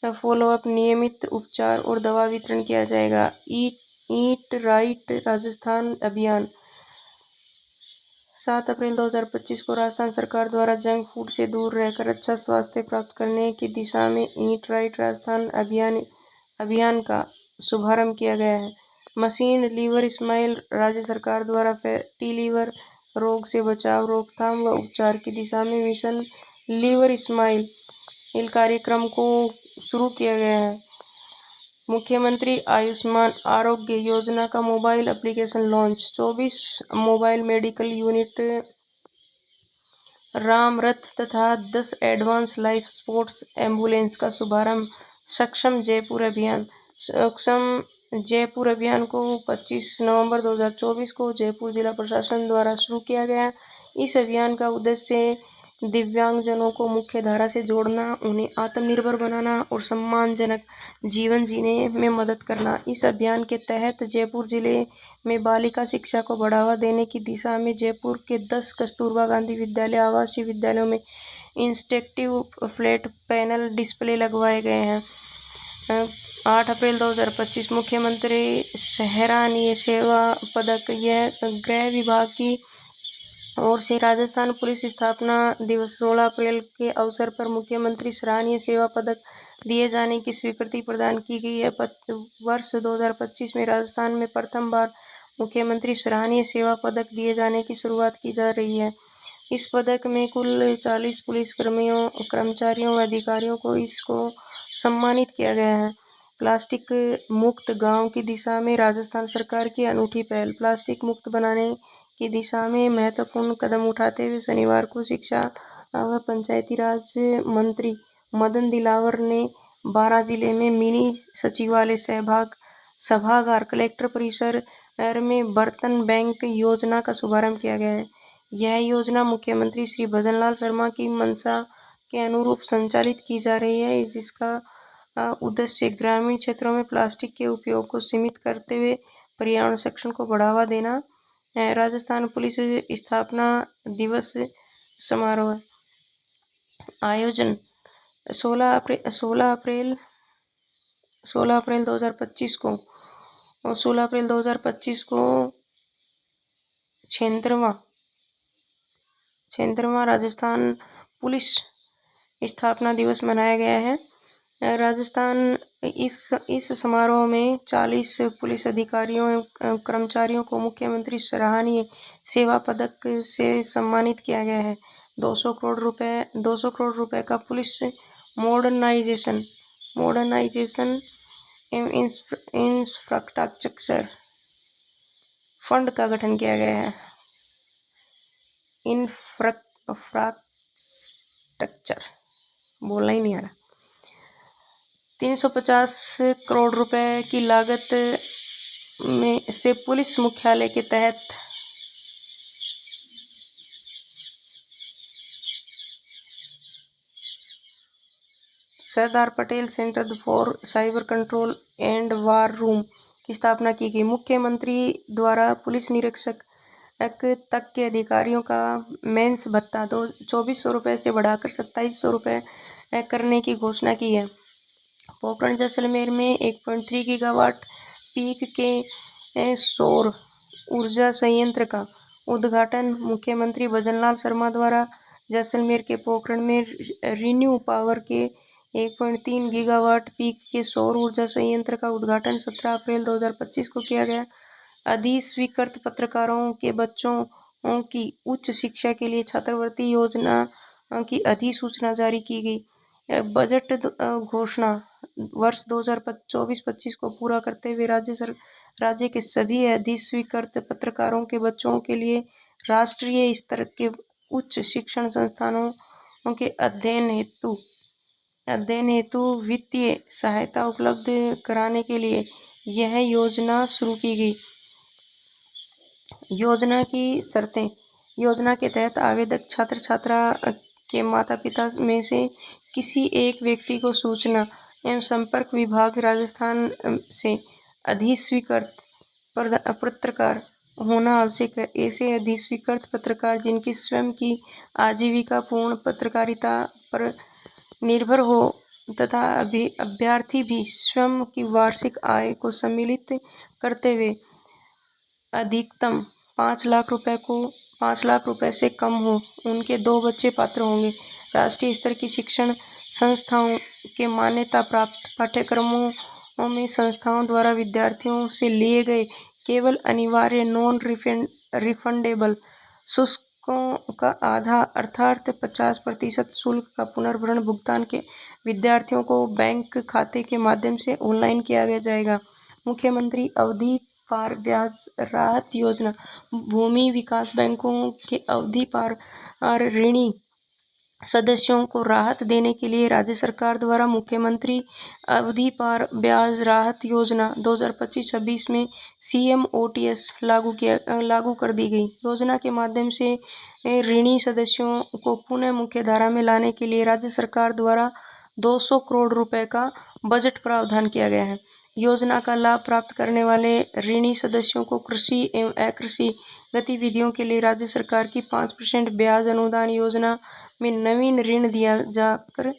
फॉलोअप, नियमित उपचार और दवा वितरण किया जाएगा। ईट राइट राजस्थान अभियान 7 अप्रैल 2025 को राजस्थान सरकार द्वारा जंक फूड से दूर रहकर अच्छा स्वास्थ्य प्राप्त करने की दिशा में ईट राइट राजस्थान अभियान का शुभारंभ किया गया है। मशीन लीवर स्माइल राज्य सरकार द्वारा फैटी लीवर रोग से बचाव, रोकथाम व उपचार की दिशा में मिशन लीवर स्माइल कार्यक्रम को शुरू किया गया है। मुख्यमंत्री आयुष्मान आरोग्य योजना का mobile application launch 24 mobile medical unit Ram रथ तथा 10 एडवांस लाइफ स्पोर्ट्स एम्बुलेंस का शुभारंभ। सक्षम जयपुर अभियान। सक्षम जयपुर अभियान को 25 नवंबर 2024 को जयपुर जिला प्रशासन द्वारा शुरू किया गया। इस अभियान का उद्देश्य दिव्यांगजनों को मुख्य धारा से जोड़ना, उन्हें आत्मनिर्भर बनाना और सम्मानजनक जीवन जीने में मदद करना। इस अभियान के तहत जयपुर जिले में बालिका शिक्षा को बढ़ावा देने की दिशा में जयपुर के 10 कस्तूरबा गांधी विद्यालय आवासीय विद्यालयों में इंस्ट्रक्टिव फ्लैट पैनल डिस्प्ले लगवाए गए हैं। 8 अप्रैल 2025 मुख्यमंत्री सराहनीय सेवा पदक। यह गृह विभाग की ओर से राजस्थान पुलिस स्थापना दिवस 16 अप्रैल के अवसर पर मुख्यमंत्री सराहनीय सेवा पदक दिए जाने की स्वीकृति प्रदान की गई है। वर्ष 2025 में राजस्थान में प्रथम बार मुख्यमंत्री सराहनीय सेवा पदक दिए जाने की शुरुआत की जा रही है। इस पदक में कुल 40 पुलिस कर्मचारियों व अधिकारियों को इसको सम्मानित किया गया है। प्लास्टिक मुक्त गांव की दिशा में राजस्थान सरकार की अनूठी पहल। प्लास्टिक मुक्त बनाने की दिशा में महत्वपूर्ण कदम उठाते हुए शनिवार को शिक्षा व पंचायती राज मंत्री मदन दिलावर ने 12 जिले में मिनी सचिवालय सभागार कलेक्टर परिसर में बर्तन बैंक योजना का शुभारंभ किया गया है। यह योजना मुख्यमंत्री श्री भजनलाल शर्मा की मंशा के अनुरूप संचालित की जा रही है, जिसका उद्देश्य ग्रामीण क्षेत्रों में प्लास्टिक के उपयोग को सीमित करते हुए पर्यावरण संरक्षण को बढ़ावा देना है। राजस्थान पुलिस स्थापना दिवस समारोह आयोजन 16 अप्रैल 2025 को 16 अप्रैल 2025 को 76वां राजस्थान पुलिस स्थापना दिवस मनाया गया है। राजस्थान इस समारोह में 40 पुलिस अधिकारियों एवं कर्मचारियों को मुख्यमंत्री सराहनीय सेवा पदक से सम्मानित किया गया है। 200 करोड़ रुपए का पुलिस मॉडर्नाइजेशन एवं इंफ्रास्ट्रक्चर फंड का गठन किया गया है। इंफ्रास्ट्रक्चर बोलना ही नहीं आ रहा। 350 करोड़ रुपए की लागत में से पुलिस मुख्यालय के तहत Sardar Patel centre for cyber control and war room की स्थापना की गई। मुख्यमंत्री द्वारा पुलिस निरीक्षक तक के अधिकारियों का मेंस भत्ता 2400 रुपये से बढ़ाकर 2700 रुपये करने की घोषणा की है। पोखरण जैसलमेर में 1.3 गीगावाट पीक के सौर ऊर्जा संयंत्र का उद्घाटन मुख्यमंत्री भजनलाल शर्मा द्वारा जैसलमेर के पोखरण में रिन्यू पावर के 1.3 गीगावाट पीक के सौर ऊर्जा संयंत्र का उद्घाटन 17 अप्रैल 2025 को किया गया। अधिस्वीकृत पत्रकारों के बच्चों की उच्च शिक्षा के लिए छात्रवृत्ति योजना की अधिसूचना जारी की गई। बजट घोषणा वर्ष 2024-25 को पूरा करते हुए राज्य के सभी अधिस्वीकृत पत्रकारों के बच्चों के लिए राष्ट्रीय स्तर के उच्च शिक्षण संस्थानों के अध्ययन हेतु वित्तीय सहायता उपलब्ध कराने के लिए यह योजना शुरू की गई। योजना की शर्तें। योजना के तहत आवेदक छात्र छात्रा के माता पिता में से किसी एक व्यक्ति को सूचना एवं संपर्क विभाग राजस्थान से अधिस्वीकृत पत्रकार होना आवश्यक है। ऐसे अधिस्वीकृत पत्रकार जिनकी स्वयं की आजीविका पूर्ण पत्रकारिता पर निर्भर हो तथा अभ्यर्थी भी स्वयं की वार्षिक आय को सम्मिलित करते हुए अधिकतम 5 लाख रुपए से कम हो, उनके 2 बच्चे पात्र होंगे। राष्ट्रीय स्तर की शिक्षण संस्थाओं के मान्यता प्राप्त पाठ्यक्रमों में संस्थाओं द्वारा विद्यार्थियों से लिए गए केवल अनिवार्य नॉन रिफंडेबल शुल्कों का आधा अर्थात 50% शुल्क का पुनर्भरण भुगतान के विद्यार्थियों को बैंक खाते के माध्यम से ऑनलाइन किया जाएगा। मुख्यमंत्री अवधि पार ब्याज राहत योजना। भूमि विकास बैंकों के अवधि पार ऋणी सदस्यों को राहत देने के लिए राज्य सरकार द्वारा मुख्यमंत्री अवधि पार ब्याज राहत योजना 2025-26 में CMOTS लागू कर दी गई। योजना के माध्यम से ऋणी सदस्यों को पुनः मुख्यधारा में लाने के लिए राज्य सरकार द्वारा 200 करोड़ रुपए का बजट प्रावधान किया गया है। योजना का लाभ प्राप्त करने वाले ऋणी सदस्यों को कृषि एवं अकृषि गतिविधियों के लिए राज्य सरकार की 5% ब्याज अनुदान योजना में नवीन ऋण दिया जाकर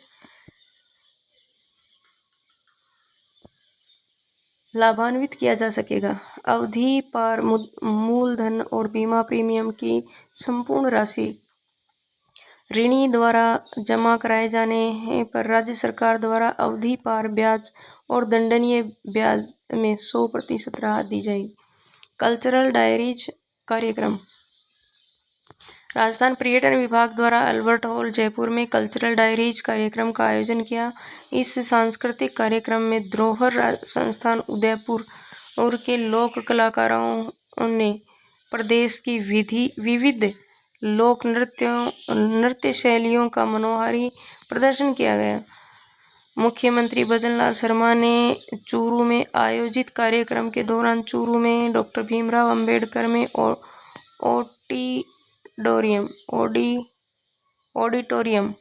लाभान्वित किया जा सकेगा। अवधि पार मूलधन और बीमा प्रीमियम की संपूर्ण राशि ऋणी द्वारा जमा कराए जाने पर राज्य सरकार द्वारा अवधि पार ब्याज और दंडनीय ब्याज में 100% राहत दी जाएगी। कल्चरल डायरीज कार्यक्रम। राजस्थान पर्यटन विभाग द्वारा अल्बर्ट हॉल जयपुर में कल्चरल डायरीज कार्यक्रम का आयोजन किया। इस सांस्कृतिक कार्यक्रम में धरोहर संस्थान उदयपुर और के लोक कलाकारों ने प्रदेश की विविध लोक नृत्य शैलियों का मनोहारी प्रदर्शन किया गया। मुख्यमंत्री भजनलाल शर्मा ने चूरू में आयोजित कार्यक्रम के दौरान चूरू में डॉक्टर भीमराव अंबेडकर में ऑडिटोरियम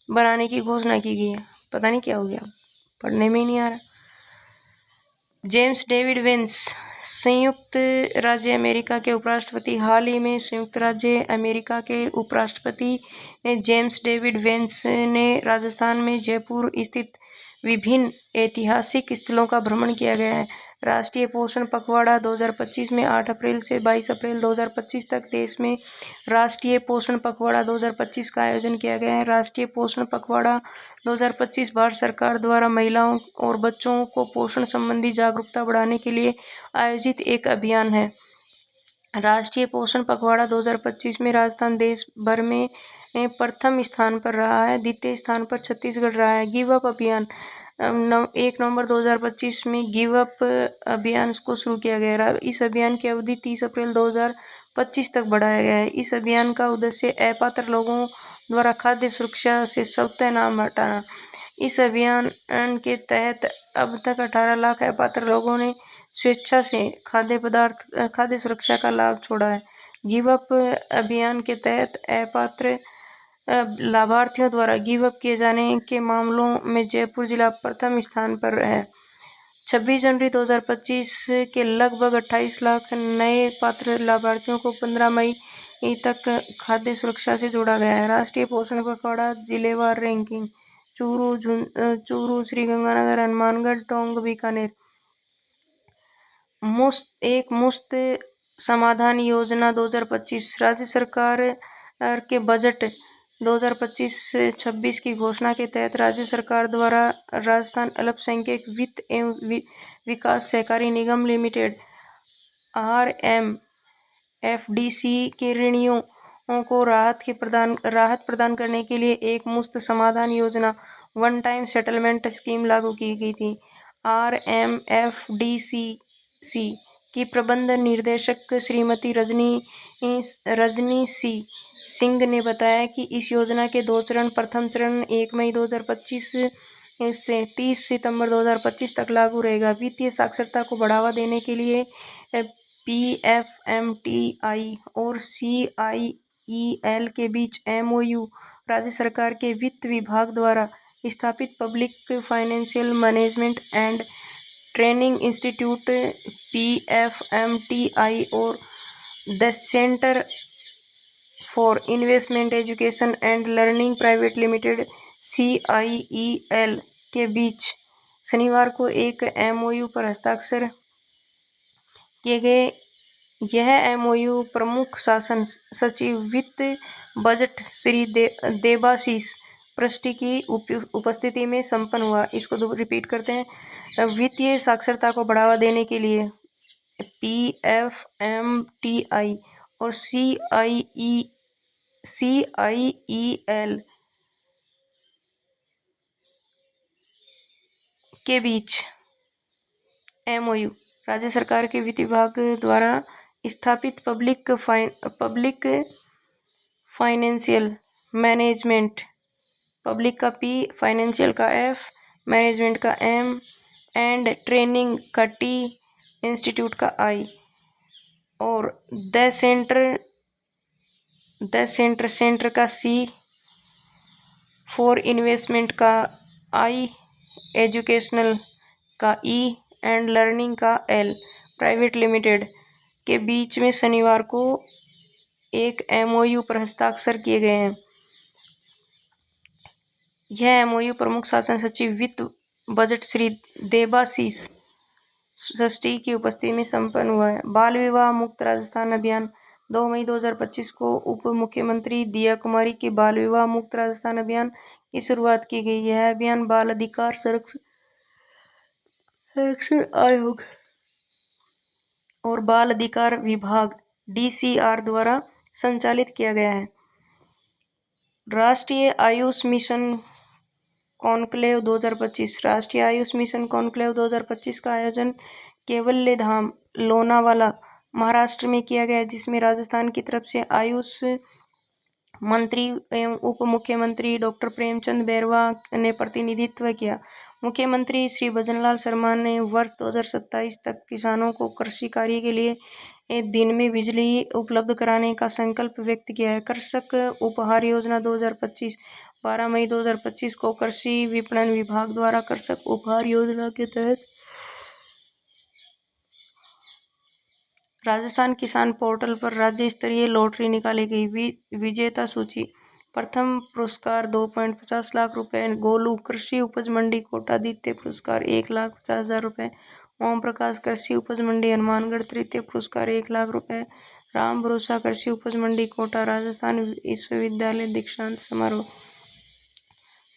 बनाने की घोषणा की गई है। पता नहीं क्या हो गया, पढ़ने में ही नहीं आ रहा। जेम्स डेविड वेंस संयुक्त राज्य अमेरिका के उपराष्ट्रपति। हाल ही में संयुक्त राज्य अमेरिका के उपराष्ट्रपति जेम्स डेविड वेंस ने राजस्थान में जयपुर स्थित विभिन्न ऐतिहासिक स्थलों का भ्रमण किया गया है। राष्ट्रीय पोषण पखवाड़ा 2025 में 8 अप्रैल से 22 अप्रैल 2025 तक देश में राष्ट्रीय पोषण पखवाड़ा 2025 का आयोजन किया गया है। राष्ट्रीय पोषण पखवाड़ा 2025 भारत सरकार द्वारा महिलाओं और बच्चों को पोषण संबंधी जागरूकता बढ़ाने के लिए आयोजित एक अभियान है। राष्ट्रीय पोषण पखवाड़ा 2025 में राजस्थान देश भर में प्रथम स्थान पर रहा है। द्वितीय स्थान पर छत्तीसगढ़ रहा है। गिव अप अभियान 1 नवंबर 2025 में गिव अप अभियान को शुरू किया गया। इस अभियान की अवधि 30 अप्रैल 2025 तक बढ़ाया गया है। इस अभियान का उद्देश्य अपात्र लोगों द्वारा खाद्य सुरक्षा से स्वतः नाम हटाना। इस अभियान के तहत अब तक 18 लाख अपात्र लोगों ने स्वेच्छा से खाद्य सुरक्षा का लाभ छोड़ा है। गिव अप अभियान के तहत अपात्र लाभार्थियों द्वारा गिव अप किए जाने के मामलों में जयपुर जिला प्रथम स्थान पर है। 26 जनवरी 2025 के लगभग 28 लाख नए पात्र लाभार्थियों को 15 मई तक खाद्य सुरक्षा से जोड़ा गया है। राष्ट्रीय पोषण पखवाड़ा जिलेवार रैंकिंग। चूरू, श्रीगंगानगर, हनुमानगढ़, टोंक, बीकानेर। मुफ्त समाधान योजना 2025। राज्य सरकार के बजट 2025-26 की घोषणा के तहत राज्य सरकार द्वारा राजस्थान अल्पसंख्यक वित्त एवं विकास सहकारी निगम लिमिटेड RMFDC के ऋणियों को राहत प्रदान करने के लिए एक मुफ्त समाधान योजना वन टाइम सेटलमेंट स्कीम लागू की गई थी। RMFDC की प्रबंध निर्देशक श्रीमती रजनी सी सिंह ने बताया कि इस योजना के 2 चरण, प्रथम चरण 1 मई 2025 से 30 सितंबर 2025 तक लागू रहेगा। वित्तीय साक्षरता को बढ़ावा देने के लिए PFMTI और CIEL के बीच MOU राज्य सरकार के वित्त विभाग द्वारा स्थापित public financial management and training institute PFMTI और the centre for investment education and learning private limited CIEL के बीच शनिवार को एक MOU पर हस्ताक्षर किए गए। यह MOU प्रमुख शासन सचिव वित्त बजट श्री देबाशीष पृष्टि की उपस्थिति में संपन्न हुआ। इसको रिपीट करते हैं। वित्तीय साक्षरता को बढ़ावा देने के लिए PFMTI और CIEL के बीच MOU राज्य सरकार के वित्त विभाग द्वारा स्थापित पब्लिक फाइनेंशियल मैनेजमेंट, पब्लिक का P, फाइनेंशियल का F, मैनेजमेंट का M एंड ट्रेनिंग का T, इंस्टीट्यूट का I और द सेंटर का C, फॉर इन्वेस्टमेंट का I, एजुकेशनल का E एंड लर्निंग का L प्राइवेट लिमिटेड के बीच में शनिवार को एक MOU पर हस्ताक्षर किए गए हैं। यह MOU प्रमुख शासन सचिव वित्त बजट श्री देबाशीष षष्ठी की उपस्थिति में संपन्न हुआ है। बाल विवाह मुक्त राजस्थान अभियान 2 मई 2025 को उप मुख्यमंत्री दिया कुमारी के बाल विवाह मुक्त राजस्थान अभियान की शुरुआत की गई। यह अभियान बाल अधिकार संरक्षण आयोग और बाल अधिकार विभाग DCR द्वारा संचालित किया गया है। राष्ट्रीय आयुष मिशन कॉन्क्लेव 2025 राष्ट्रीय आयुष मिशन कॉन्क्लेव 2025 का आयोजन केवल्य धाम लोनावाला महाराष्ट्र में किया गया, जिसमें राजस्थान की तरफ से आयुष मंत्री एवं उप मुख्यमंत्री डॉक्टर प्रेमचंद बैरवा ने प्रतिनिधित्व किया। मुख्यमंत्री श्री भजनलाल शर्मा ने वर्ष 2027 तक किसानों को कृषि कार्य के लिए दिन में बिजली उपलब्ध कराने का संकल्प व्यक्त किया है। कृषक उपहार योजना 2025 12 मई 2025 को कृषि विपणन विभाग द्वारा कृषक उपहार योजना के तहत राजस्थान किसान पोर्टल पर राज्य स्तरीय लॉटरी निकाली गई। विजेता सूची: प्रथम पुरस्कार 2.50 लाख रुपए गोलू कृषि उपज मंडी कोटा, द्वितीय पुरस्कार 1,50,000 रुपए ओम प्रकाश कृषि उपज मंडी हनुमानगढ़, तृतीय पुरस्कार 1 लाख रुपए राम भरोसा कृषि उपज मंडी कोटा। राजस्थान विश्वविद्यालय दीक्षांत समारोह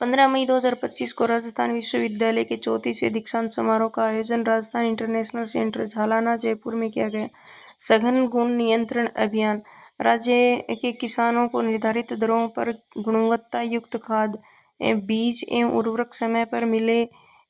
15 मई 2025 को राजस्थान विश्वविद्यालय के 34वें दीक्षांत समारोह का आयोजन राजस्थान इंटरनेशनल सेंटर झालाना जयपुर में किया गया। सघन गुण नियंत्रण अभियान: राज्य के किसानों को निर्धारित दरों पर गुणवत्ता युक्त खाद बीज एवं उर्वरक समय पर मिले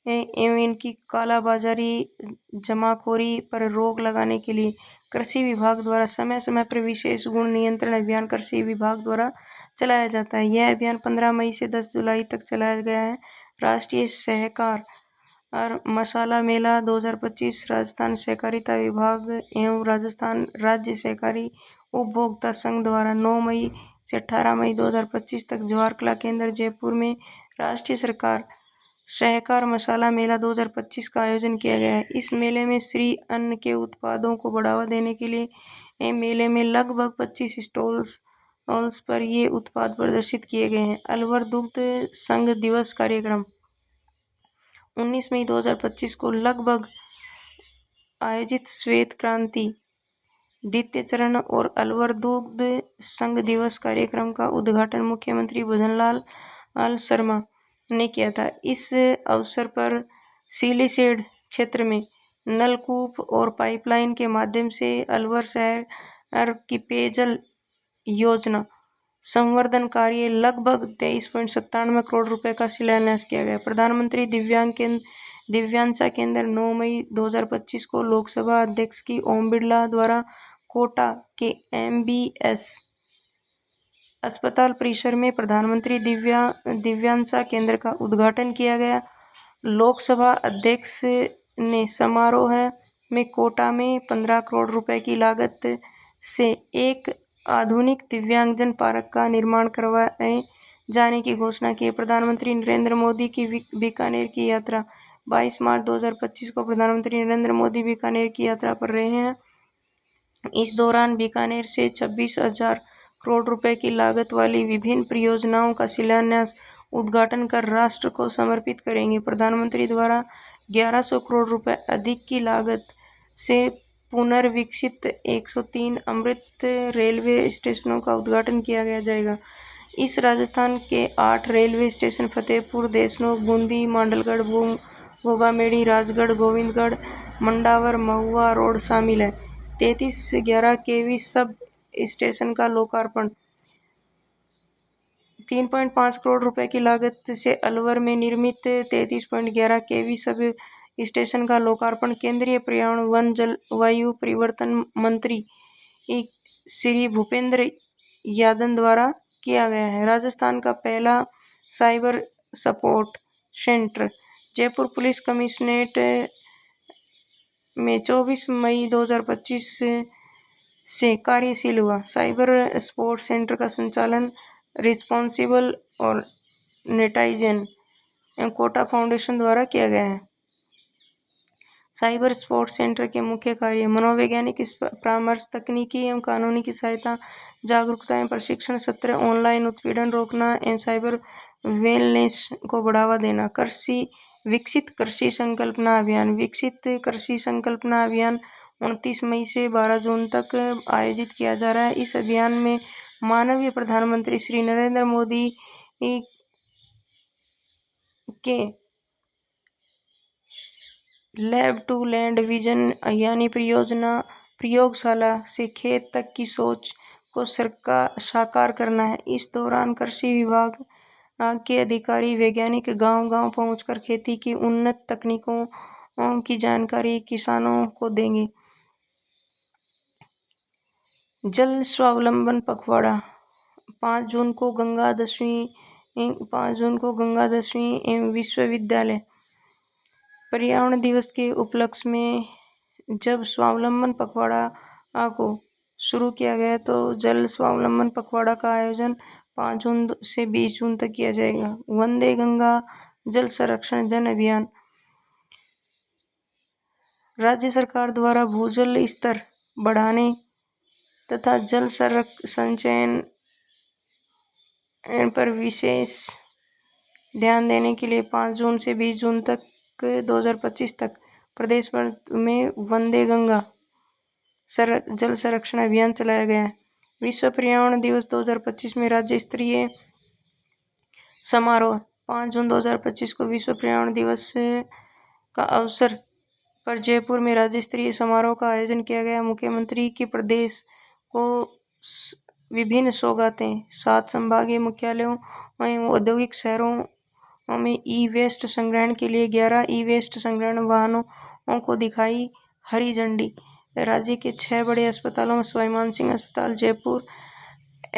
एवं इनकी कालाबाजारी जमाखोरी पर रोक लगाने के लिए कृषि विभाग द्वारा समय समय पर विशेष गुण नियंत्रण अभियान कृषि विभाग द्वारा चलाया जाता है। यह अभियान 15 मई से 10 जुलाई तक चलाया गया है। राष्ट्रीय सहकार और मसाला मेला 2025 राजस्थान सहकारिता विभाग एवं राजस्थान राज्य सहकारी उपभोक्ता संघ द्वारा 9 मई से 18 मई 2025 तक जवाहर कला केंद्र जयपुर में राष्ट्रीय सहकार मसाला मेला 2025 का आयोजन किया गया है। इस मेले में श्री अन्न के उत्पादों को बढ़ावा देने के लिए मेले में लगभग 25 स्टॉल्स पर ये उत्पाद प्रदर्शित किए गए हैं। अलवर दुग्ध संघ दिवस कार्यक्रम 19 मई 2025 को लगभग आयोजित श्वेत क्रांति द्वितीय चरण और अलवर दुग्ध संघ दिवस कार्यक्रम का उद्घाटन मुख्यमंत्री भजनलाल शर्मा ने किया था। इस अवसर पर सीलीशेड क्षेत्र में नलकूप और पाइपलाइन के माध्यम से अलवर शहर की पेयजल योजना संवर्धन कार्य लगभग 23.97 करोड़ रुपए का शिलान्यास किया गया। प्रधानमंत्री दिव्यांशा केंद्र 9 मई 2025 को लोकसभा अध्यक्ष की ओम बिरला द्वारा कोटा के MBS अस्पताल परिसर में प्रधानमंत्री दिव्यांशा केंद्र का उद्घाटन किया गया। लोकसभा अध्यक्ष ने समारोह में कोटा में 15 करोड़ रुपए की लागत से एक आधुनिक दिव्यांगजन पार्क का निर्माण करवाए जाने की घोषणा की। प्रधानमंत्री नरेंद्र मोदी की बीकानेर की यात्रा 22 मार्च 2025 को प्रधानमंत्री नरेंद्र मोदी बीकानेर की यात्रा पर रहे हैं। इस दौरान बीकानेर से 26,000 करोड़ रुपए की लागत वाली विभिन्न परियोजनाओं का शिलान्यास उद्घाटन कर राष्ट्र को समर्पित करेंगे। प्रधानमंत्री द्वारा 1100 करोड़ रुपए अधिक की लागत से पुनर्विकसित 103 अमृत रेलवे स्टेशनों का उद्घाटन किया जाएगा। इस राजस्थान के 8 रेलवे स्टेशन फतेहपुर, देशनोक, बूंदी, मांडलगढ़, भोगामेड़ी, राजगढ़, गोविंदगढ़, मंडावर, महुआ रोड शामिल है। 3311 kV सब स्टेशन का लोकार्पण 3.5 करोड़ रुपए की लागत से अलवर में निर्मित 33.11 kV सब स्टेशन का लोकार्पण केंद्रीय पर्यावरण वन जलवायु परिवर्तन मंत्री श्री भूपेंद्र यादव द्वारा किया गया है। राजस्थान का पहला cyber support centre Jaipur police commissionerate में 24 मई 2025 से कार्यशील हुआ। साइबर सपोर्ट सेंटर का संचालन रिस्पॉन्सिबल और नेटाइजन कोटा फाउंडेशन द्वारा किया गया है। साइबर सपोर्ट सेंटर के मुख्य कार्य मनोवैज्ञानिक परामर्श, तकनीकी एवं कानूनी की सहायता, जागरूकता एवं प्रशिक्षण सत्र, ऑनलाइन उत्पीड़न रोकना एवं साइबर वेलनेस को बढ़ावा देना। विकसित कृषि संकल्पना अभियान 29 मई से 12 जून तक आयोजित किया जा रहा है। इस अभियान में माननीय प्रधानमंत्री श्री नरेंद्र मोदी के लैब टू लैंड विजन यानी प्रयोगशाला से खेत तक की सोच को साकार करना है। इस दौरान कृषि विभाग के अधिकारी वैज्ञानिक गांव-गांव पहुंचकर खेती की उन्नत तकनीकों की जानकारी किसानों को देंगे। जल स्वावलंबन पखवाड़ा 5 जून को गंगा दशवीं एवं विश्वविद्यालय पर्यावरण दिवस के उपलक्ष्य में जब स्वावलंबन पखवाड़ा को शुरू किया गया तो जल स्वावलंबन पखवाड़ा का आयोजन 5 जून से 20 जून तक किया जाएगा। वंदे गंगा जल संरक्षण जन अभियान राज्य सरकार द्वारा भूजल स्तर बढ़ाने तथा जल संचयन पर विशेष ध्यान देने के लिए 5 जून से 20 जून तक 2025 तक प्रदेश भर में वंदे गंगा जल संरक्षण अभियान चलाया गया है। विश्व पर्यावरण दिवस 2025 में राज्य स्तरीय समारोह 5 जून 2025 को विश्व पर्यावरण दिवस का अवसर पर जयपुर में राज्य स्तरीय समारोह का आयोजन किया गया। मुख्यमंत्री की प्रदेश को विभिन्न सौगातें 7 संभागीय मुख्यालयों एवं औद्योगिक शहरों में ई वेस्ट संग्रहण के लिए 11 ई वेस्ट संग्रहण वाहनों को दिखाई हरी झंडी। राज्य के 6 बड़े अस्पतालों में स्वाभिमान सिंह अस्पताल जयपुर,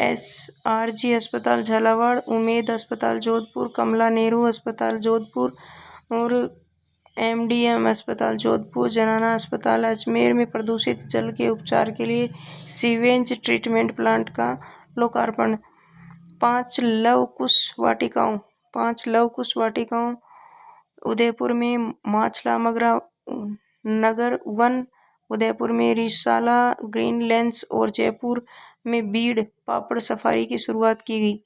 SRG अस्पताल झालावाड़, उमेद अस्पताल जोधपुर, कमला नेहरू अस्पताल जोधपुर और MDM अस्पताल जोधपुर, जनाना अस्पताल अजमेर में प्रदूषित जल के उपचार के लिए सीवेज ट्रीटमेंट प्लांट का लोकार्पण। 5 लव कुश वाटिकाओं उदयपुर में माछला मगरा नगर वन, उदयपुर में रिसाला ग्रीन लेंस और जयपुर में बीड़ पापड़ सफारी की शुरुआत की गई।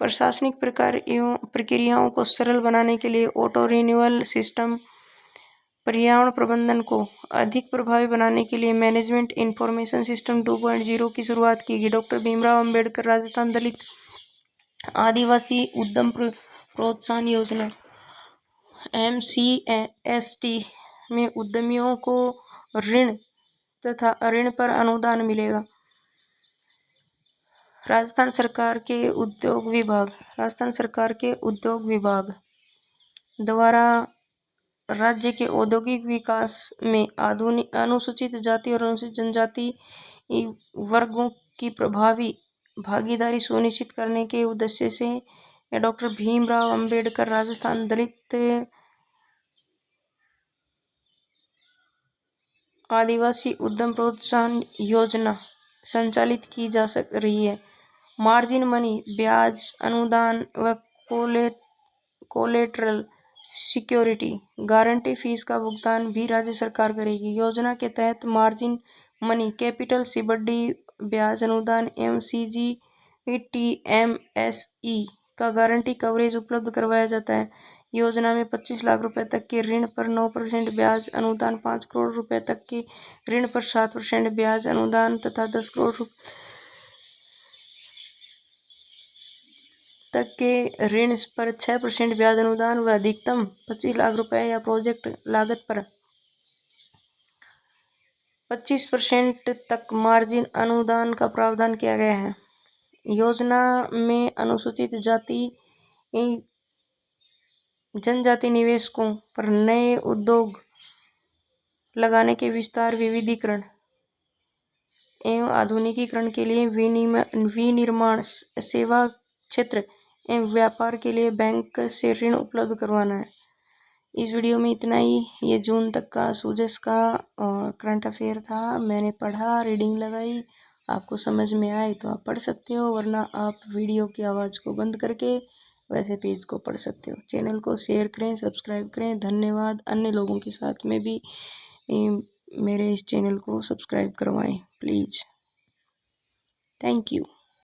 प्रशासनिक प्रक्रियाओं को सरल बनाने के लिए ऑटो रिन्यूअल सिस्टम, पर्यावरण प्रबंधन को अधिक प्रभावी बनाने के लिए मैनेजमेंट इंफॉर्मेशन सिस्टम 2.0 की शुरुआत की गई। डॉक्टर भीमराव अंबेडकर राजस्थान दलित आदिवासी उद्यम प्रोत्साहन योजना MCST में उद्यमियों को ऋण तथा अऋण पर अनुदान मिलेगा। राजस्थान सरकार के उद्योग विभाग द्वारा राज्य के औद्योगिक विकास में अनुसूचित जाति और अनुसूचित जनजाति वर्गों की प्रभावी भागीदारी सुनिश्चित करने के उद्देश्य से डॉक्टर भीमराव अंबेडकर राजस्थान दलित आदिवासी उद्यम प्रोत्साहन योजना संचालित की जा रही है। मार्जिन मनी, ब्याज अनुदान व कोलेटरल सिक्योरिटी गारंटी फीस का भुगतान भी राज्य सरकार करेगी। योजना के तहत मार्जिन मनी, कैपिटल सिब्सिडी, ब्याज अनुदान एवं CGTMSE का गारंटी कवरेज उपलब्ध करवाया जाता है। योजना में 25 लाख रुपए तक के ऋण पर 9% ब्याज अनुदान, 5 करोड़ रुपए तक के ऋण पर 7% ब्याज अनुदान तथा 10 करोड़ रुपए तक के ऋण पर 6% ब्याज अनुदान व अधिकतम 25 लाख रुपए या प्रोजेक्ट लागत पर 25% तक मार्जिन अनुदान का प्रावधान किया गया है। योजना में अनुसूचित जाति जनजाति निवेशकों पर नए उद्योग लगाने के विस्तार, विविधीकरण एवं आधुनिकीकरण के लिए विनिर्माण, सेवा क्षेत्र एवं व्यापार के लिए बैंक से ऋण उपलब्ध करवाना है। इस वीडियो में इतना ही। ये जून तक का सूजस का और करंट अफेयर था। मैंने पढ़ा, रीडिंग लगाई। आपको समझ में आए तो आप पढ़ सकते हो, वरना आप वीडियो की आवाज़ को बंद करके वैसे पेज को पढ़ सकते हो। चैनल को शेयर करें, सब्सक्राइब करें। धन्यवाद। अन्य लोगों के साथ में भी मेरे इस चैनल को सब्सक्राइब करवाएं प्लीज़। Thank you.